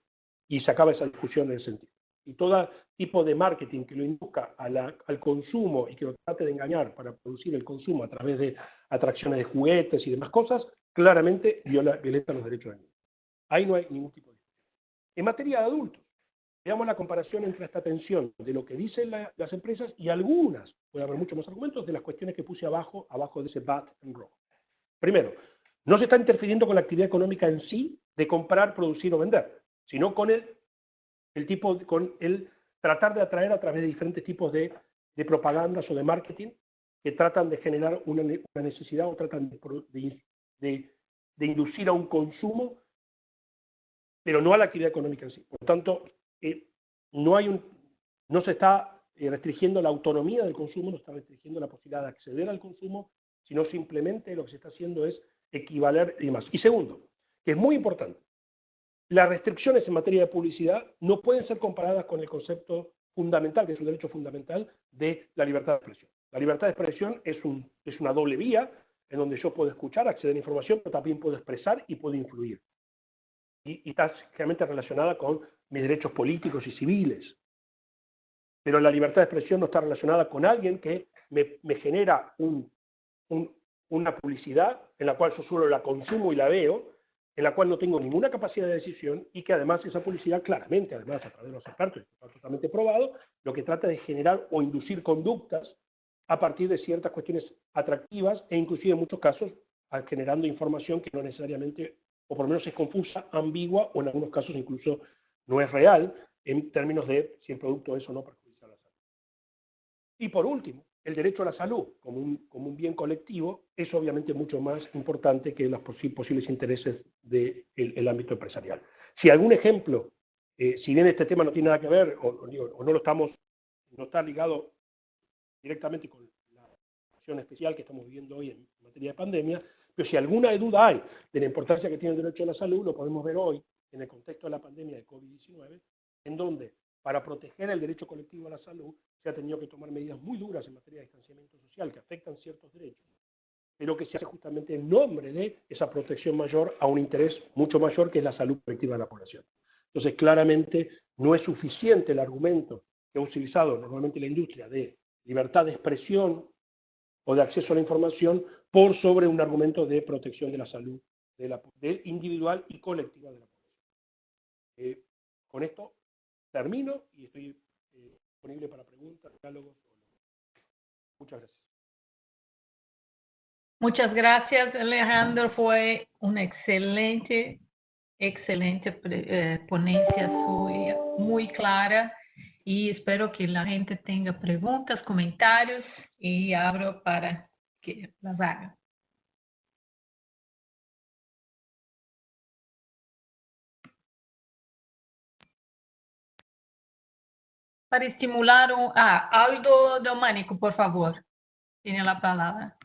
[SPEAKER 2] y se acaba esa discusión en ese sentido. Y todo tipo de marketing que lo induzca al consumo y que lo trate de engañar para producir el consumo a través de atracciones de juguetes y demás cosas, claramente violenta los derechos del niño. Ahí no hay ningún tipo de discusión. En materia de adultos, veamos la comparación entre esta tensión de lo que dicen las empresas y algunas, puede haber muchos más argumentos, de las cuestiones que puse abajo de ese bat en rojo. Primero, no se está interfiriendo con la actividad económica en sí de comprar, producir o vender, sino con el tratar de atraer a través de diferentes tipos de propagandas o de marketing que tratan de generar una necesidad o tratan de inducir a un consumo pero no a la actividad económica en sí. Por lo tanto, no se está restringiendo la autonomía del consumo, no está restringiendo la posibilidad de acceder al consumo, sino simplemente lo que se está haciendo es equivaler y demás. Y segundo, que es muy importante, las restricciones en materia de publicidad no pueden ser comparadas con el concepto fundamental, que es un derecho fundamental, de la libertad de expresión. La libertad de expresión es una doble vía en donde yo puedo escuchar, acceder a información, pero también puedo expresar y puedo influir. Y está generalmente relacionada con mis derechos políticos y civiles. Pero la libertad de expresión no está relacionada con alguien que me genera una publicidad en la cual yo solo la consumo y la veo, en la cual no tengo ninguna capacidad de decisión y que además esa publicidad claramente, además a través de los expertos, está totalmente probado, lo que trata de generar o inducir conductas a partir de ciertas cuestiones atractivas e inclusive en muchos casos generando información que no necesariamente, o por lo menos es confusa, ambigua o en algunos casos incluso no es real en términos de si el producto es o no perjudicial a la salud. Y por último, el derecho a la salud como un bien colectivo es obviamente mucho más importante que los posibles intereses del ámbito empresarial. Si algún ejemplo, si bien este tema no tiene nada que ver o no está ligado directamente con la situación especial que estamos viviendo hoy en materia de pandemia, pero si alguna duda hay de la importancia que tiene el derecho a la salud, lo podemos ver hoy en el contexto de la pandemia de COVID-19, en donde para proteger el derecho colectivo a la salud se ha tenido que tomar medidas muy duras en materia de distanciamiento social que afectan ciertos derechos, pero que se hace justamente en nombre de esa protección mayor a un interés mucho mayor que es la salud colectiva de la población. Entonces, claramente no es suficiente el argumento que ha utilizado normalmente la industria de libertad de expresión o de acceso a la información por sobre un argumento de protección de la salud de individual y colectiva de la población. Con esto termino y estoy disponible para preguntas, diálogos. Muchas gracias.
[SPEAKER 1] Muchas gracias, Alejandro. Fue una excelente ponencia suya, muy clara, y espero que la gente tenga preguntas, comentarios, y abro para que las hagan. Para estimular Aldo Delmanico, por favor, tiene la palabra.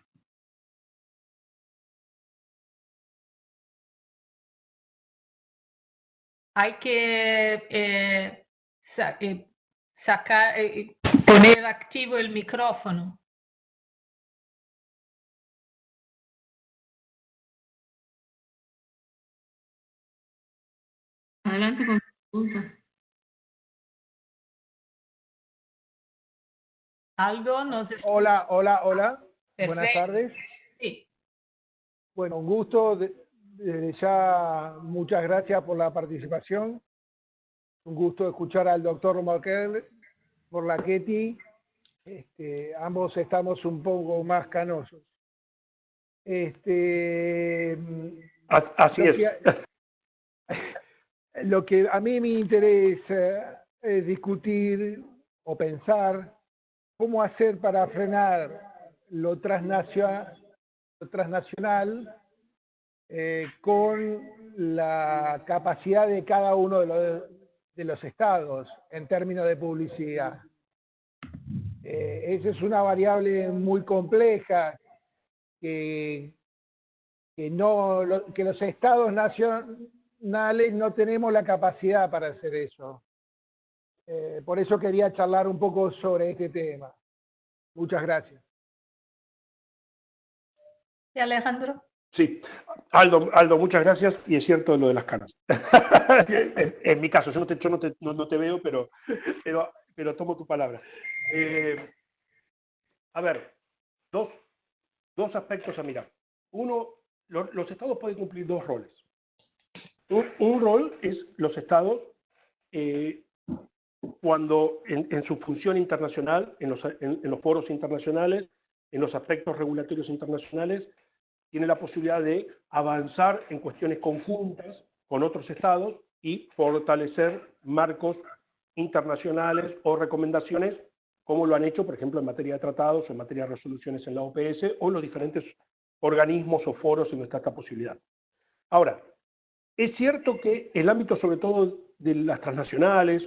[SPEAKER 1] Hay que poner activo el micrófono.
[SPEAKER 3] Adelante con tu pregunta.
[SPEAKER 1] Aldo, nos escucha.
[SPEAKER 4] Hola.
[SPEAKER 1] Perfecto.
[SPEAKER 4] Buenas tardes.
[SPEAKER 1] Sí.
[SPEAKER 4] Bueno, un gusto. Desde ya, muchas gracias por la participación. Un gusto escuchar al doctor Morlachetti. Ambos estamos un poco más canosos.
[SPEAKER 2] Así es.
[SPEAKER 4] Lo que a mí me interesa es discutir o pensar cómo hacer para frenar lo transnacional con la capacidad de cada uno de los estados en términos de publicidad. Esa es una variable muy compleja que los estados nacionales no tenemos la capacidad para hacer eso. Por eso quería charlar un poco sobre este tema. Muchas gracias.
[SPEAKER 1] ¿Y Alejandro?
[SPEAKER 2] Sí, Aldo, muchas gracias, y es cierto lo de las canas. En mi caso, yo no te veo, pero tomo tu palabra. A ver, dos aspectos a mirar. Uno, los estados pueden cumplir dos roles. Un rol es los estados cuando en su función internacional, en los foros internacionales, en los aspectos regulatorios internacionales, tiene la posibilidad de avanzar en cuestiones conjuntas con otros estados y fortalecer marcos internacionales o recomendaciones, como lo han hecho, por ejemplo, en materia de tratados o en materia de resoluciones en la OPS o en los diferentes organismos o foros en donde está esta posibilidad. Ahora, Es cierto que el ámbito, sobre todo de las transnacionales,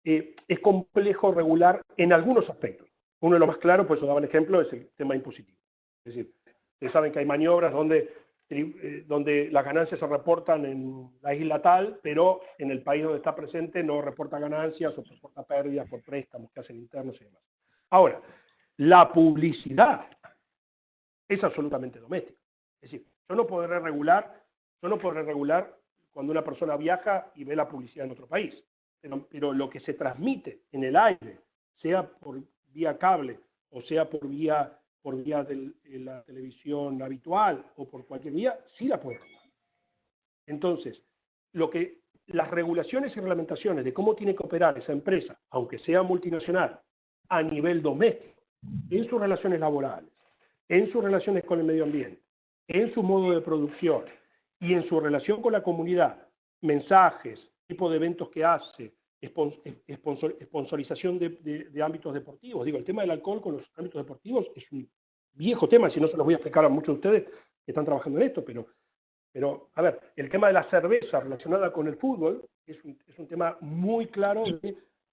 [SPEAKER 2] es complejo regular en algunos aspectos. Uno de los más claros, pues yo daba el ejemplo, es el tema impositivo. Es decir, ustedes saben que hay maniobras donde las ganancias se reportan en la isla tal, pero en el país donde está presente no reporta ganancias o reporta pérdidas por préstamos que hacen internos y demás. Ahora, la publicidad es absolutamente doméstica. Es decir, yo no podré regular cuando una persona viaja y ve la publicidad en otro país. Pero lo que se transmite en el aire, sea por vía cable o sea por vía de la televisión habitual o por cualquier vía, sí la puede regular. Entonces, las regulaciones y reglamentaciones de cómo tiene que operar esa empresa, aunque sea multinacional, a nivel doméstico, en sus relaciones laborales, en sus relaciones con el medio ambiente, en su modo de producción y en su relación con la comunidad, mensajes, tipo de eventos que hace, sponsorización de ámbitos deportivos. Digo, el tema del alcohol con los ámbitos deportivos es un viejo tema, si no se los voy a explicar a muchos de ustedes que están trabajando en esto, pero a ver, el tema de la cerveza relacionada con el fútbol es un tema muy claro,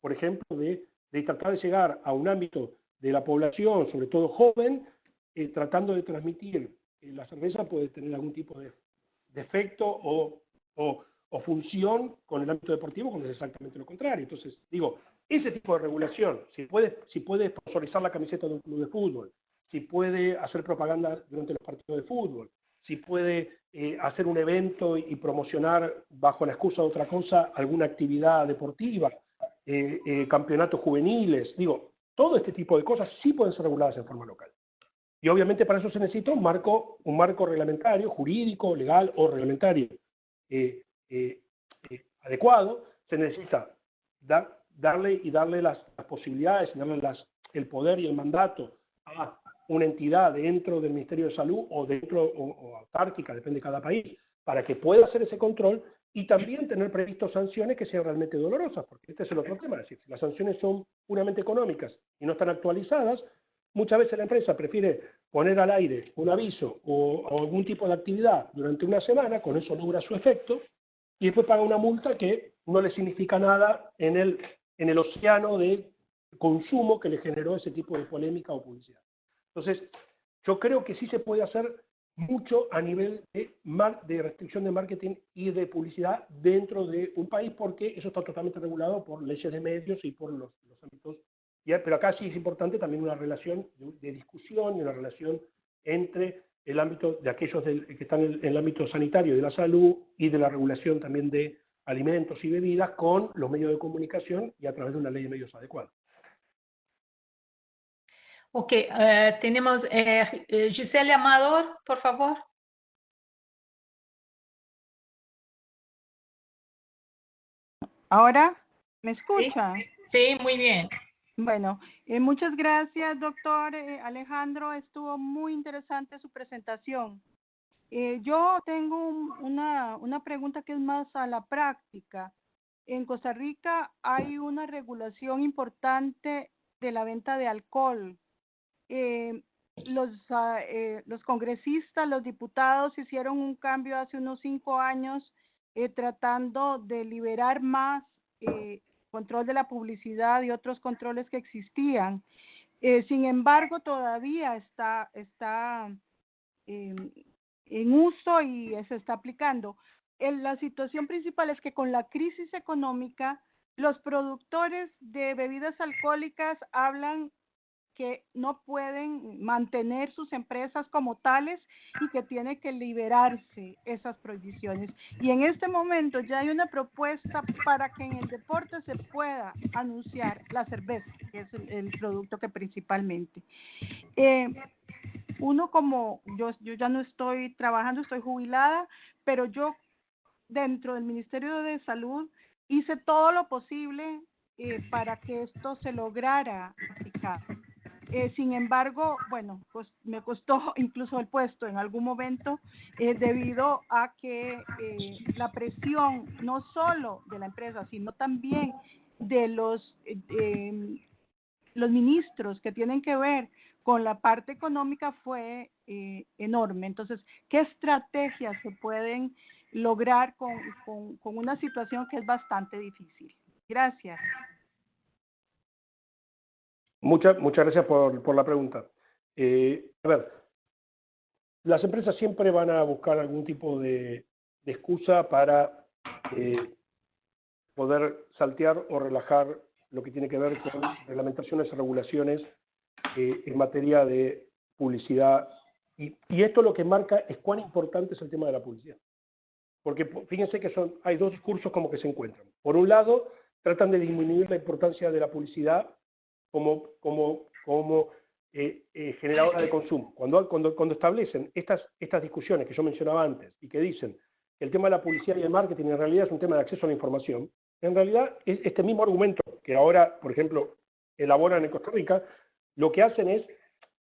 [SPEAKER 2] por ejemplo, de tratar de llegar a un ámbito de la población, sobre todo joven, tratando de transmitir que la cerveza puede tener algún tipo de efecto o función con el ámbito deportivo, cuando es exactamente lo contrario. Entonces, digo, ese tipo de regulación, si puede sponsorizar la camiseta de un club de fútbol, si puede hacer propaganda durante los partidos de fútbol, si puede hacer un evento y promocionar bajo la excusa de otra cosa alguna actividad deportiva, campeonatos juveniles, digo, todo este tipo de cosas sí pueden ser reguladas en forma local. Y obviamente para eso se necesita un marco reglamentario, jurídico, legal o reglamentario adecuado. Se necesita darle las posibilidades, darle el poder y el mandato a una entidad dentro del Ministerio de Salud o autárquica, depende de cada país, para que pueda hacer ese control y también tener previstos sanciones que sean realmente dolorosas, porque este es el otro tema, es decir, si las sanciones son puramente económicas y no están actualizadas, muchas veces la empresa prefiere poner al aire un aviso o algún tipo de actividad durante una semana, con eso logra su efecto, y después paga una multa que no le significa nada en el océano de consumo que le generó ese tipo de polémica o publicidad. Entonces, yo creo que sí se puede hacer mucho a nivel de restricción de marketing y de publicidad dentro de un país, porque eso está totalmente regulado por leyes de medios y por los ámbitos. Pero acá sí es importante también una relación de discusión y una relación entre el ámbito de aquellos que están en el ámbito sanitario y de la salud y de la regulación también de alimentos y bebidas con los medios de comunicación y a través de una ley de medios adecuada.
[SPEAKER 1] Ok, tenemos Giselle Amador, por favor.
[SPEAKER 5] ¿Ahora me escucha?
[SPEAKER 1] Sí, muy bien.
[SPEAKER 5] Bueno, muchas gracias, doctor Alejandro. Estuvo muy interesante su presentación. Yo tengo una pregunta que es más a la práctica. En Costa Rica hay una regulación importante de la venta de alcohol. Los congresistas, los diputados hicieron un cambio hace unos 5 años tratando de liberar más control de la publicidad y otros controles que existían. Sin embargo, todavía está en uso y se está aplicando. La situación principal es que con la crisis económica, los productores de bebidas alcohólicas hablan que no pueden mantener sus empresas como tales y que tiene que liberarse esas prohibiciones. Y en este momento ya hay una propuesta para que en el deporte se pueda anunciar la cerveza, que es el producto que principalmente. Uno como yo ya no estoy trabajando, estoy jubilada, pero yo dentro del Ministerio de Salud hice todo lo posible para que esto se lograra aplicar. Sin embargo, bueno, pues me costó incluso el puesto en algún momento debido a que la presión no solo de la empresa, sino también de los ministros que tienen que ver con la parte económica fue enorme. Entonces, ¿qué estrategias se pueden lograr con una situación que es bastante difícil. Gracias.
[SPEAKER 2] Muchas gracias por la pregunta. A ver, las empresas siempre van a buscar algún tipo de excusa para poder saltear o relajar lo que tiene que ver con reglamentaciones y regulaciones en materia de publicidad. Y esto lo que marca es cuán importante es el tema de la publicidad. Porque fíjense que hay dos discursos como que se encuentran. Por un lado, tratan de disminuir la importancia de la publicidad como generadora de consumo. Cuando establecen estas discusiones que yo mencionaba antes y que dicen que el tema de la publicidad y el marketing en realidad es un tema de acceso a la información, en realidad este mismo argumento que ahora, por ejemplo, elaboran en Costa Rica, lo que hacen es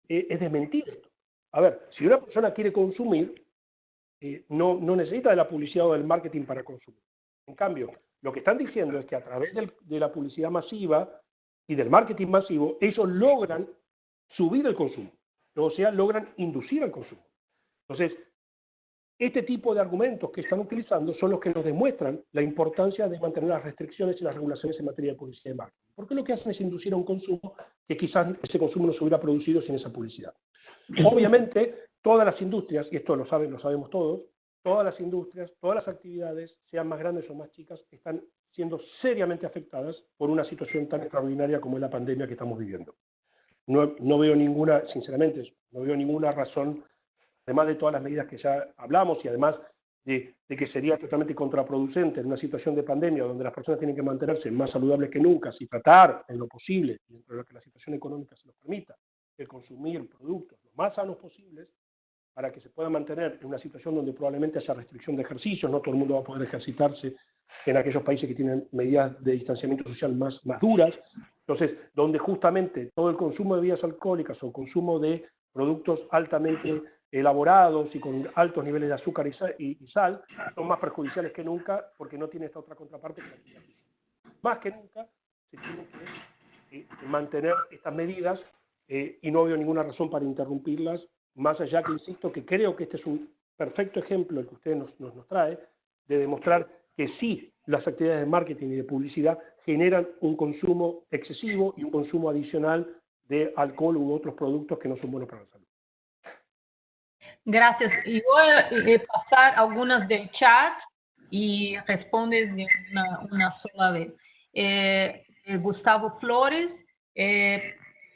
[SPEAKER 2] desmentir esto. A ver, si una persona quiere consumir, no necesita de la publicidad o del marketing para consumir. En cambio, lo que están diciendo es que a través de la publicidad masiva y del marketing masivo, ellos logran subir el consumo, o sea, logran inducir al consumo. Entonces, este tipo de argumentos que están utilizando son los que nos demuestran la importancia de mantener las restricciones y las regulaciones en materia de publicidad y marketing. Porque lo que hacen es inducir a un consumo que quizás ese consumo no se hubiera producido sin esa publicidad. Obviamente, todas las industrias, y esto lo sabemos todos, todas las industrias, todas las actividades, sean más grandes o más chicas, están siendo seriamente afectadas por una situación tan extraordinaria como es la pandemia que estamos viviendo. No veo ninguna, sinceramente, no veo ninguna razón, además de todas las medidas que ya hablamos y además de que sería totalmente contraproducente en una situación de pandemia donde las personas tienen que mantenerse más saludables que nunca, si tratar en lo posible, dentro de lo que la situación económica se los permita, de consumir productos lo más sanos posibles para que se pueda mantener en una situación donde probablemente haya restricción de ejercicios, no todo el mundo va a poder ejercitarse en aquellos países que tienen medidas de distanciamiento social más duras. Entonces, donde justamente todo el consumo de bebidas alcohólicas o el consumo de productos altamente elaborados y con altos niveles de azúcar y sal son más perjudiciales que nunca porque no tiene esta otra contraparte que la actividad física. Más que nunca se tienen que mantener estas medidas y no veo ninguna razón para interrumpirlas, más allá que insisto que creo que este es un perfecto ejemplo el que usted nos trae de demostrar que sí las actividades de marketing y de publicidad generan un consumo excesivo y un consumo adicional de alcohol u otros productos que no son buenos para la salud.
[SPEAKER 1] Gracias. Y voy a pasar algunas del chat y respondes de una sola vez. Gustavo Flores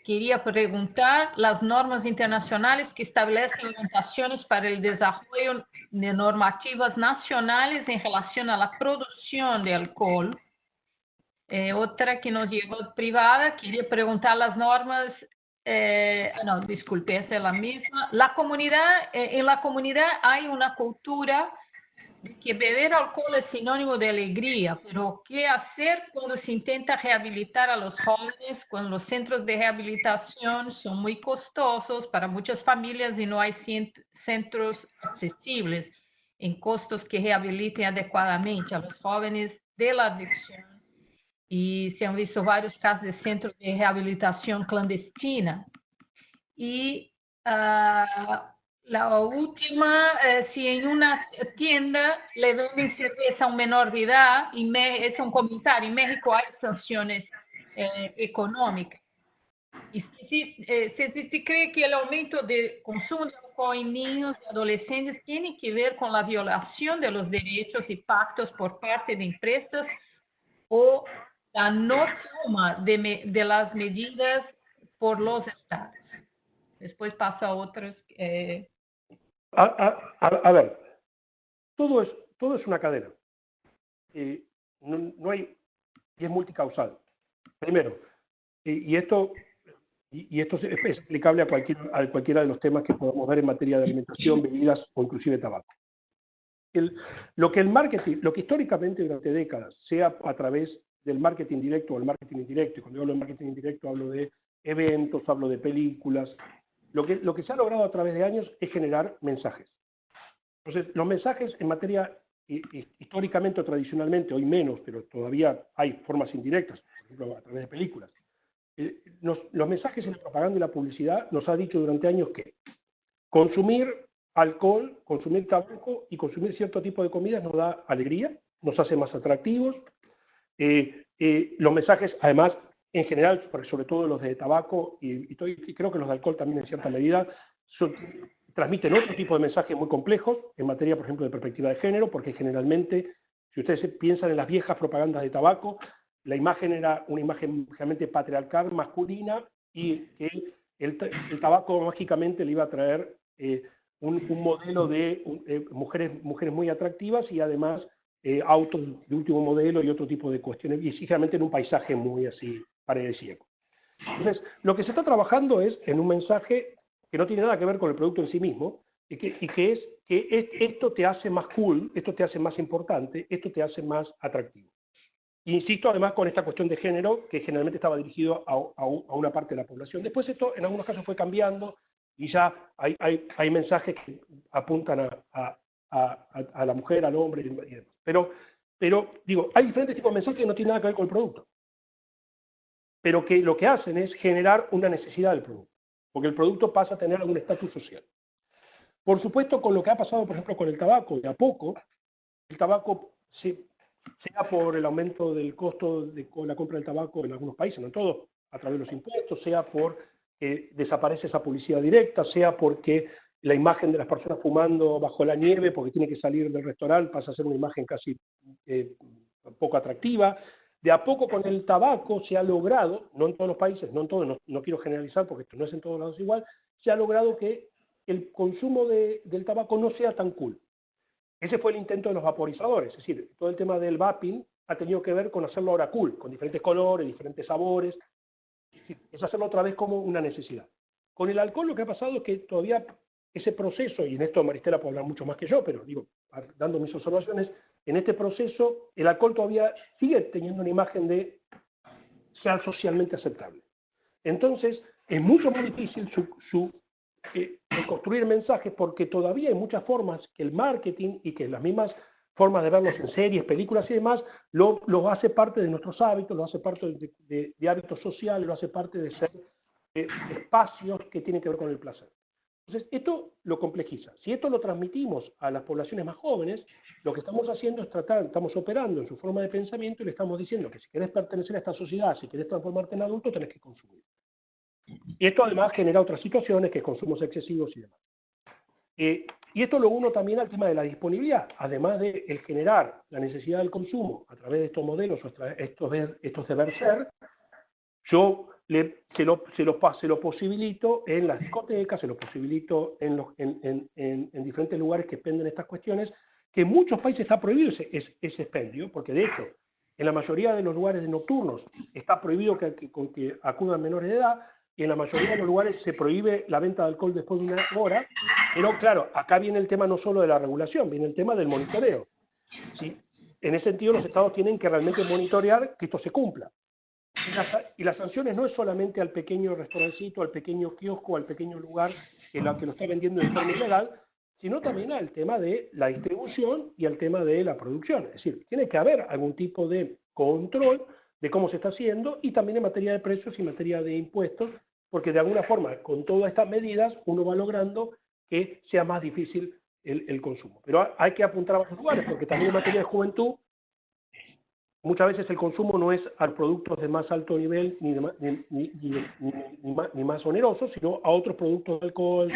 [SPEAKER 1] quería preguntar las normas internacionales que establecen orientaciones para el desarrollo de normativas nacionales en relación a la producción de alcohol. Otra que nos llegó privada, quería preguntar las normas, no, disculpe, esa es la misma. En la comunidad hay una cultura de que beber alcohol es sinónimo de alegría, pero ¿qué hacer cuando se intenta rehabilitar a los jóvenes, cuando los centros de rehabilitación son muy costosos para muchas familias y no hay centros accesibles en costos que rehabiliten adecuadamente a los jóvenes de la adicción? Y se han visto varios casos de centros de rehabilitación clandestina. Y la última, si en una tienda le venden cerveza a un menor de edad, es un comentario, en México hay sanciones económicas. Y se cree que el aumento de consumo de alcohol en niños y adolescentes tiene que ver con la violación de los derechos y pactos por parte de empresas o la no toma de las medidas por los estados. Después pasa a otros.
[SPEAKER 2] A ver, todo es una cadena. No hay, y es multicausal. Primero, y esto es aplicable a cualquiera de los temas que podamos ver en materia de alimentación, bebidas o inclusive tabaco. Lo que históricamente durante décadas, sea a través del marketing directo o el marketing indirecto, y cuando hablo de marketing indirecto hablo de eventos, hablo de películas, lo que se ha logrado a través de años es generar mensajes. Entonces, los mensajes en materia, históricamente o tradicionalmente, hoy menos, pero todavía hay formas indirectas, por ejemplo, a través de películas. Los mensajes en la propaganda y la publicidad nos ha dicho durante años que consumir alcohol, consumir tabaco y consumir cierto tipo de comidas nos da alegría, nos hace más atractivos. Los mensajes, además, en general, sobre todo los de tabaco y creo que los de alcohol también en cierta medida, transmiten otro tipo de mensajes muy complejos en materia, por ejemplo, de perspectiva de género, porque generalmente, si ustedes piensan en las viejas propagandas de tabaco, la imagen era una imagen realmente patriarcal, masculina, y que el tabaco mágicamente le iba a traer un modelo de mujeres muy atractivas y además autos de último modelo y otro tipo de cuestiones, y sinceramente en un paisaje muy así paradisíaco. Entonces, lo que se está trabajando es en un mensaje que no tiene nada que ver con el producto en sí mismo, y que es que esto te hace más cool, esto te hace más importante, esto te hace más atractivo. Insisto además con esta cuestión de género, que generalmente estaba dirigido a una parte de la población. Después esto en algunos casos fue cambiando, y ya hay mensajes que apuntan a la mujer, al hombre y demás. Pero digo, hay diferentes tipos de mensajes que no tienen nada que ver con el producto, pero que lo que hacen es generar una necesidad del producto, porque el producto pasa a tener algún estatus social. Por supuesto, con lo que ha pasado, por ejemplo, con el tabaco, de a poco, el tabaco, sea por el aumento del costo de la compra del tabaco en algunos países, no en todos, a través de los impuestos, sea porque desaparece esa publicidad directa, sea porque la imagen de las personas fumando bajo la nieve, porque tiene que salir del restaurante, pasa a ser una imagen casi poco atractiva. De a poco con el tabaco se ha logrado, no en todos los países, no en todos, no quiero generalizar porque esto no es en todos lados igual, se ha logrado que el consumo del tabaco no sea tan cool. Ese fue el intento de los vaporizadores, es decir, todo el tema del vaping ha tenido que ver con hacerlo ahora cool, con diferentes colores, diferentes sabores, es hacerlo otra vez como una necesidad. Con el alcohol lo que ha pasado es que todavía ese proceso, y en esto Maristela puede hablar mucho más que yo, pero digo, dando mis observaciones, en este proceso el alcohol todavía sigue teniendo una imagen de ser socialmente aceptable. Entonces, es mucho más difícil construir mensajes porque todavía hay muchas formas que el marketing y que las mismas formas de verlos en series, películas y demás, lo hace parte de nuestros hábitos, lo hace parte de hábitos sociales, lo hace parte de ser espacios que tienen que ver con el placer. Entonces, esto lo complejiza. Si esto lo transmitimos a las poblaciones más jóvenes, lo que estamos haciendo es estamos operando en su forma de pensamiento y le estamos diciendo que si querés pertenecer a esta sociedad, si querés transformarte en adulto, tenés que consumir. Y esto además genera otras situaciones, que consumos excesivos y demás. Y esto lo uno también al tema de la disponibilidad, además de el generar la necesidad del consumo a través de estos modelos, estos deber ser, yo se lo posibilito en las discotecas, se lo posibilito en diferentes lugares que penden estas cuestiones, que en muchos países está prohibido ese expendio, porque de hecho, en la mayoría de los lugares nocturnos está prohibido que acudan menores de edad, y en la mayoría de los lugares se prohíbe la venta de alcohol después de una hora, pero claro, acá viene el tema no solo de la regulación, viene el tema del monitoreo. ¿Sí? En ese sentido, los estados tienen que realmente monitorear que esto se cumpla. Y las sanciones no es solamente al pequeño restaurancito, al pequeño kiosco, al pequeño lugar en el que lo está vendiendo de forma ilegal, sino también al tema de la distribución y al tema de la producción. Es decir, tiene que haber algún tipo de control de cómo se está haciendo, y también en materia de precios y en materia de impuestos, porque de alguna forma, con todas estas medidas, uno va logrando que sea más difícil el consumo. Pero hay que apuntar a varios lugares, porque también en materia de juventud, muchas veces el consumo no es a productos de más alto nivel ni más onerosos, sino a otros productos de alcohol,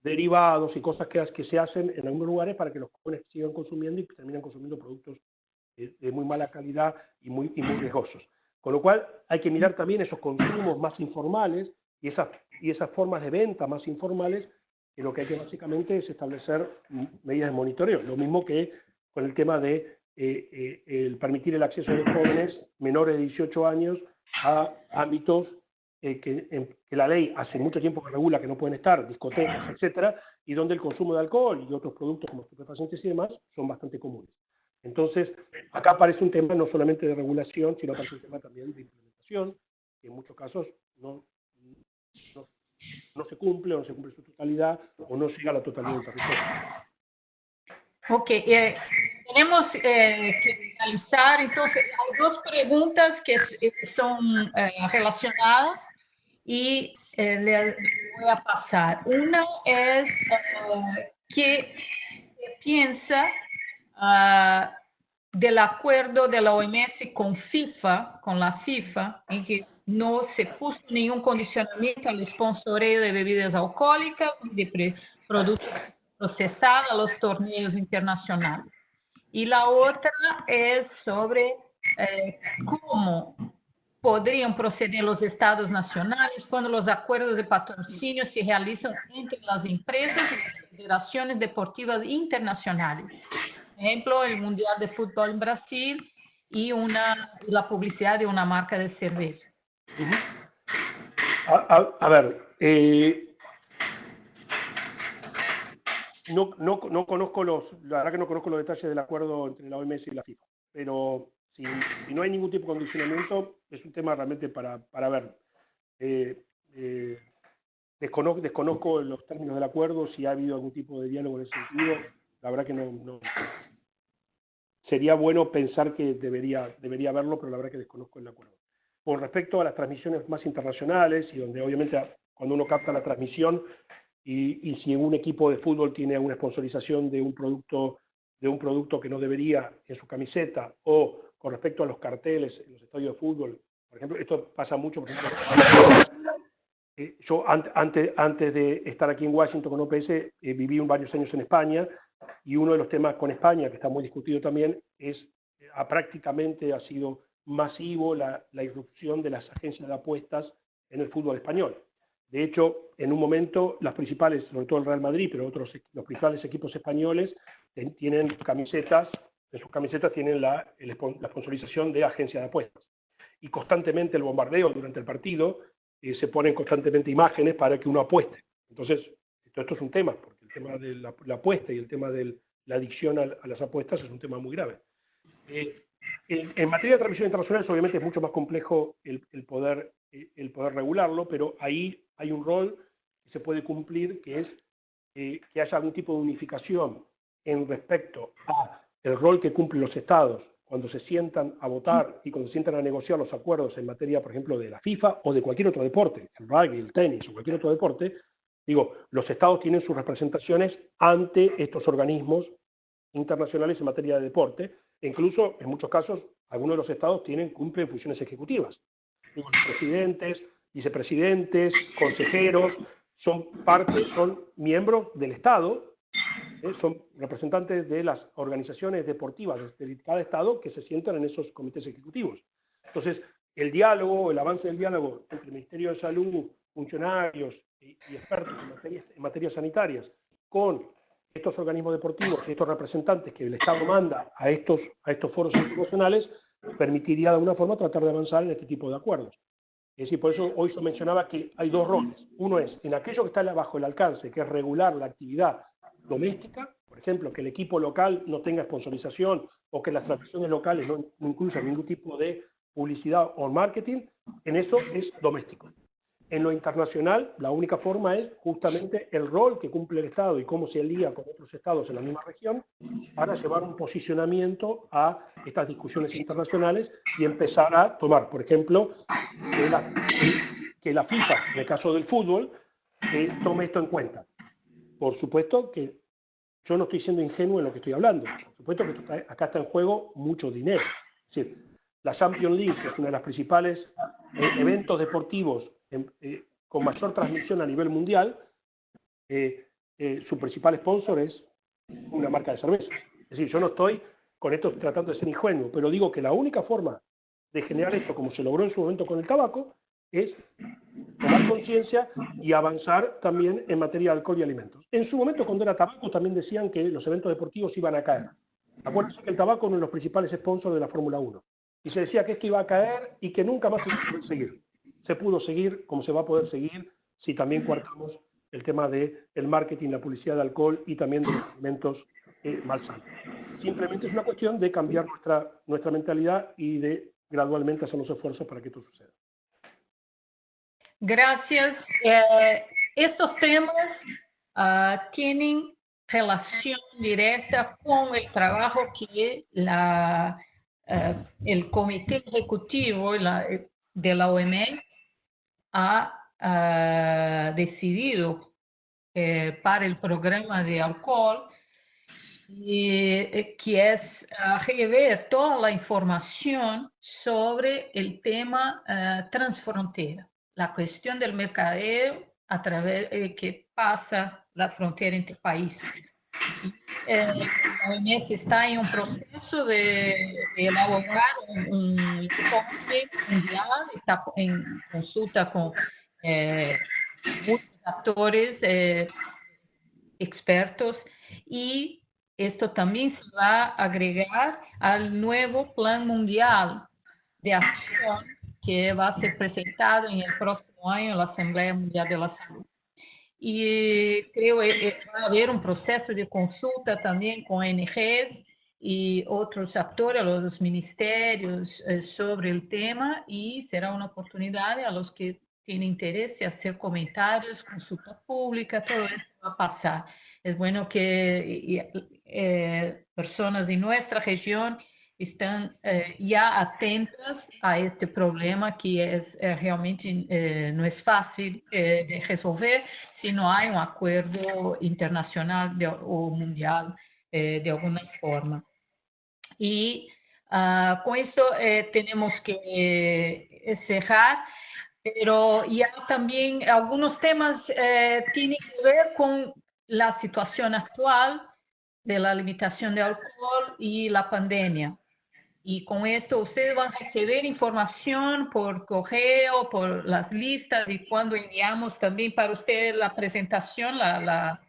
[SPEAKER 2] derivados y cosas que se hacen en algunos lugares para que los jóvenes sigan consumiendo y terminan consumiendo productos de muy mala calidad y muy riesgosos. Con lo cual hay que mirar también esos consumos más informales y esas formas de venta más informales, que lo que hay que básicamente es establecer medidas de monitoreo. Lo mismo que con el tema de el permitir el acceso de los jóvenes menores de 18 años a ámbitos que la ley hace mucho tiempo que regula que no pueden estar, discotecas, etcétera, y donde el consumo de alcohol y otros productos como estupefacientes y demás son bastante comunes. Entonces, acá aparece un tema no solamente de regulación, sino aparece un tema también de implementación, que en muchos casos no se cumple, o no se cumple su totalidad, o no llega a la totalidad del territorio.
[SPEAKER 1] Ok, tenemos que finalizar, entonces hay dos preguntas que son relacionadas y le voy a pasar. Una es ¿qué piensa del acuerdo de la OMS con la FIFA, en que no se puso ningún condicionamiento al sponsoreo de bebidas alcohólicas y de productos procesados a los torneos internacionales? Y la otra es sobre cómo podrían proceder los estados nacionales cuando los acuerdos de patrocinio se realizan entre las empresas y las federaciones deportivas internacionales. Por ejemplo, el Mundial de Fútbol en Brasil y la publicidad de una marca de cerveza.
[SPEAKER 2] A ver, no conozco la verdad que no conozco los detalles del acuerdo entre la OMS y la FIFA, pero si no hay ningún tipo de condicionamiento, es un tema realmente para ver. Desconozco los términos del acuerdo, si ha habido algún tipo de diálogo en ese sentido. La verdad que no. Sería bueno pensar que debería haberlo, pero la verdad que desconozco el acuerdo. Con respecto a las transmisiones más internacionales, y donde obviamente cuando uno capta la transmisión, y si un equipo de fútbol tiene una sponsorización de un producto que no debería en su camiseta, o con respecto a los carteles en los estadios de fútbol, por ejemplo, esto pasa mucho, por ejemplo, yo antes de estar aquí en Washington con OPS, viví varios años en España, y uno de los temas con España, que está muy discutido también, es prácticamente ha sido masivo la irrupción de las agencias de apuestas en el fútbol español. De hecho, en un momento, las principales, sobre todo el Real Madrid, pero los principales equipos españoles tienen camisetas, en sus camisetas tienen la sponsorización de agencias de apuestas. Y constantemente el bombardeo durante el partido, se ponen constantemente imágenes para que uno apueste. Entonces, esto es un tema, porque el tema de la apuesta y el tema de la adicción a las apuestas es un tema muy grave. En materia de transmisiones internacionales, obviamente es mucho más complejo el poder regularlo, pero ahí hay un rol que se puede cumplir, que es que haya algún tipo de unificación en respecto a el rol que cumplen los estados cuando se sientan a votar y cuando se sientan a negociar los acuerdos en materia, por ejemplo, de la FIFA o de cualquier otro deporte, el rugby, el tenis o cualquier otro deporte. Digo, los estados tienen sus representaciones ante estos organismos internacionales en materia de deporte, e incluso, en muchos casos, algunos de los estados cumplen funciones ejecutivas. Digo, los presidentes, vicepresidentes, consejeros, son miembros del Estado, son representantes de las organizaciones deportivas de cada estado que se sientan en esos comités ejecutivos. Entonces, el avance del diálogo entre el Ministerio de Salud, funcionarios y expertos en materias sanitarias, con estos organismos deportivos y estos representantes que el Estado manda a estos foros internacionales, permitiría de alguna forma tratar de avanzar en este tipo de acuerdos. Es decir, por eso hoy se mencionaba que hay dos roles. Uno es en aquello que está bajo el alcance, que es regular la actividad doméstica, por ejemplo, que el equipo local no tenga sponsorización o que las transmisiones locales no incluyan ningún tipo de publicidad o marketing, en eso es doméstico. En lo internacional, la única forma es justamente el rol que cumple el Estado y cómo se alía con otros estados en la misma región para llevar un posicionamiento a estas discusiones internacionales y empezar a tomar, por ejemplo, que la FIFA, en el caso del fútbol, tome esto en cuenta. Por supuesto que yo no estoy siendo ingenuo en lo que estoy hablando. Por supuesto que acá está en juego mucho dinero. Es decir, la Champions League, que es uno de los principales eventos deportivos con mayor transmisión a nivel mundial, su principal sponsor es una marca de cerveza. Es decir, yo no estoy con esto tratando de ser ingenuo, pero digo que la única forma de generar esto, como se logró en su momento con el tabaco, es tomar conciencia y avanzar también en materia de alcohol y alimentos. En su momento, cuando era tabaco, también decían que los eventos deportivos iban a caer. Acuérdense que el tabaco es uno de los principales sponsors de la Fórmula 1. Y se decía que esto iba a caer y que nunca más se iba a poder seguir. Se pudo seguir como se va a poder seguir si también cuartamos el tema del marketing, la publicidad de alcohol y también de los alimentos malsanos. Simplemente es una cuestión de cambiar nuestra mentalidad y de gradualmente hacer los esfuerzos para que esto suceda.
[SPEAKER 1] Gracias. Estos temas tienen relación directa con el trabajo que el Comité Ejecutivo de la OMS ha decidido para el programa de alcohol, y que es rever toda la información sobre el tema transfrontera, la cuestión del mercadeo a través que pasa la frontera entre países. La OMS está en un proceso de elaborar un informe mundial, está en consulta con muchos actores, expertos, y esto también se va a agregar al nuevo Plan Mundial de Acción que va a ser presentado en el próximo año en la Asamblea Mundial de la Salud. Y creo que va a haber un proceso de consulta también con ONGs y otros actores, los ministerios, sobre el tema, y será una oportunidad a los que tienen interés de hacer comentarios, consulta pública, todo esto va a pasar. Es bueno que personas de nuestra región están ya atentas a este problema que es realmente no es fácil de resolver si no hay un acuerdo internacional o mundial de alguna forma. Y con esto tenemos que cerrar, pero ya también algunos temas tienen que ver con la situación actual de la limitación de alcohol y la pandemia. Y con esto ustedes van a recibir información por correo, por las listas, y cuando enviamos también para ustedes la presentación, la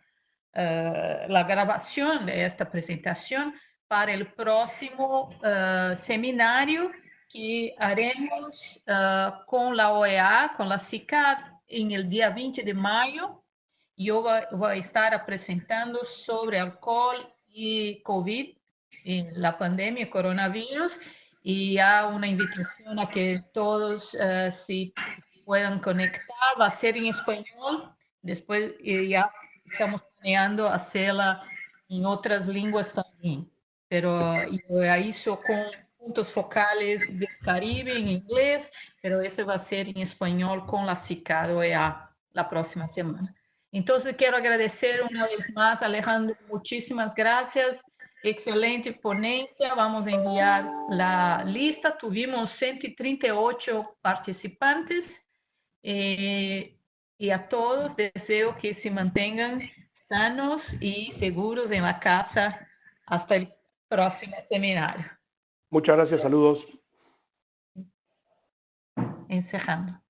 [SPEAKER 1] grabación de esta presentación para el próximo seminario que haremos con la OEA, con la CICAD, en el día 20 de mayo. Yo voy a estar presentando sobre alcohol y COVID en la pandemia, coronavirus, y ya una invitación a que todos si puedan conectar, va a ser en español, después ya estamos planeando hacerla en otras lenguas también, pero yo ya hizo con puntos focales del Caribe en inglés, pero este va a ser en español con la CICAD OEA la próxima semana. Entonces quiero agradecer una vez más, Alejandro, muchísimas gracias. Excelente ponencia, vamos a enviar la lista, tuvimos 138 participantes y a todos deseo que se mantengan sanos y seguros en la casa hasta el próximo seminario.
[SPEAKER 2] Muchas gracias, saludos.
[SPEAKER 1] Encerrando.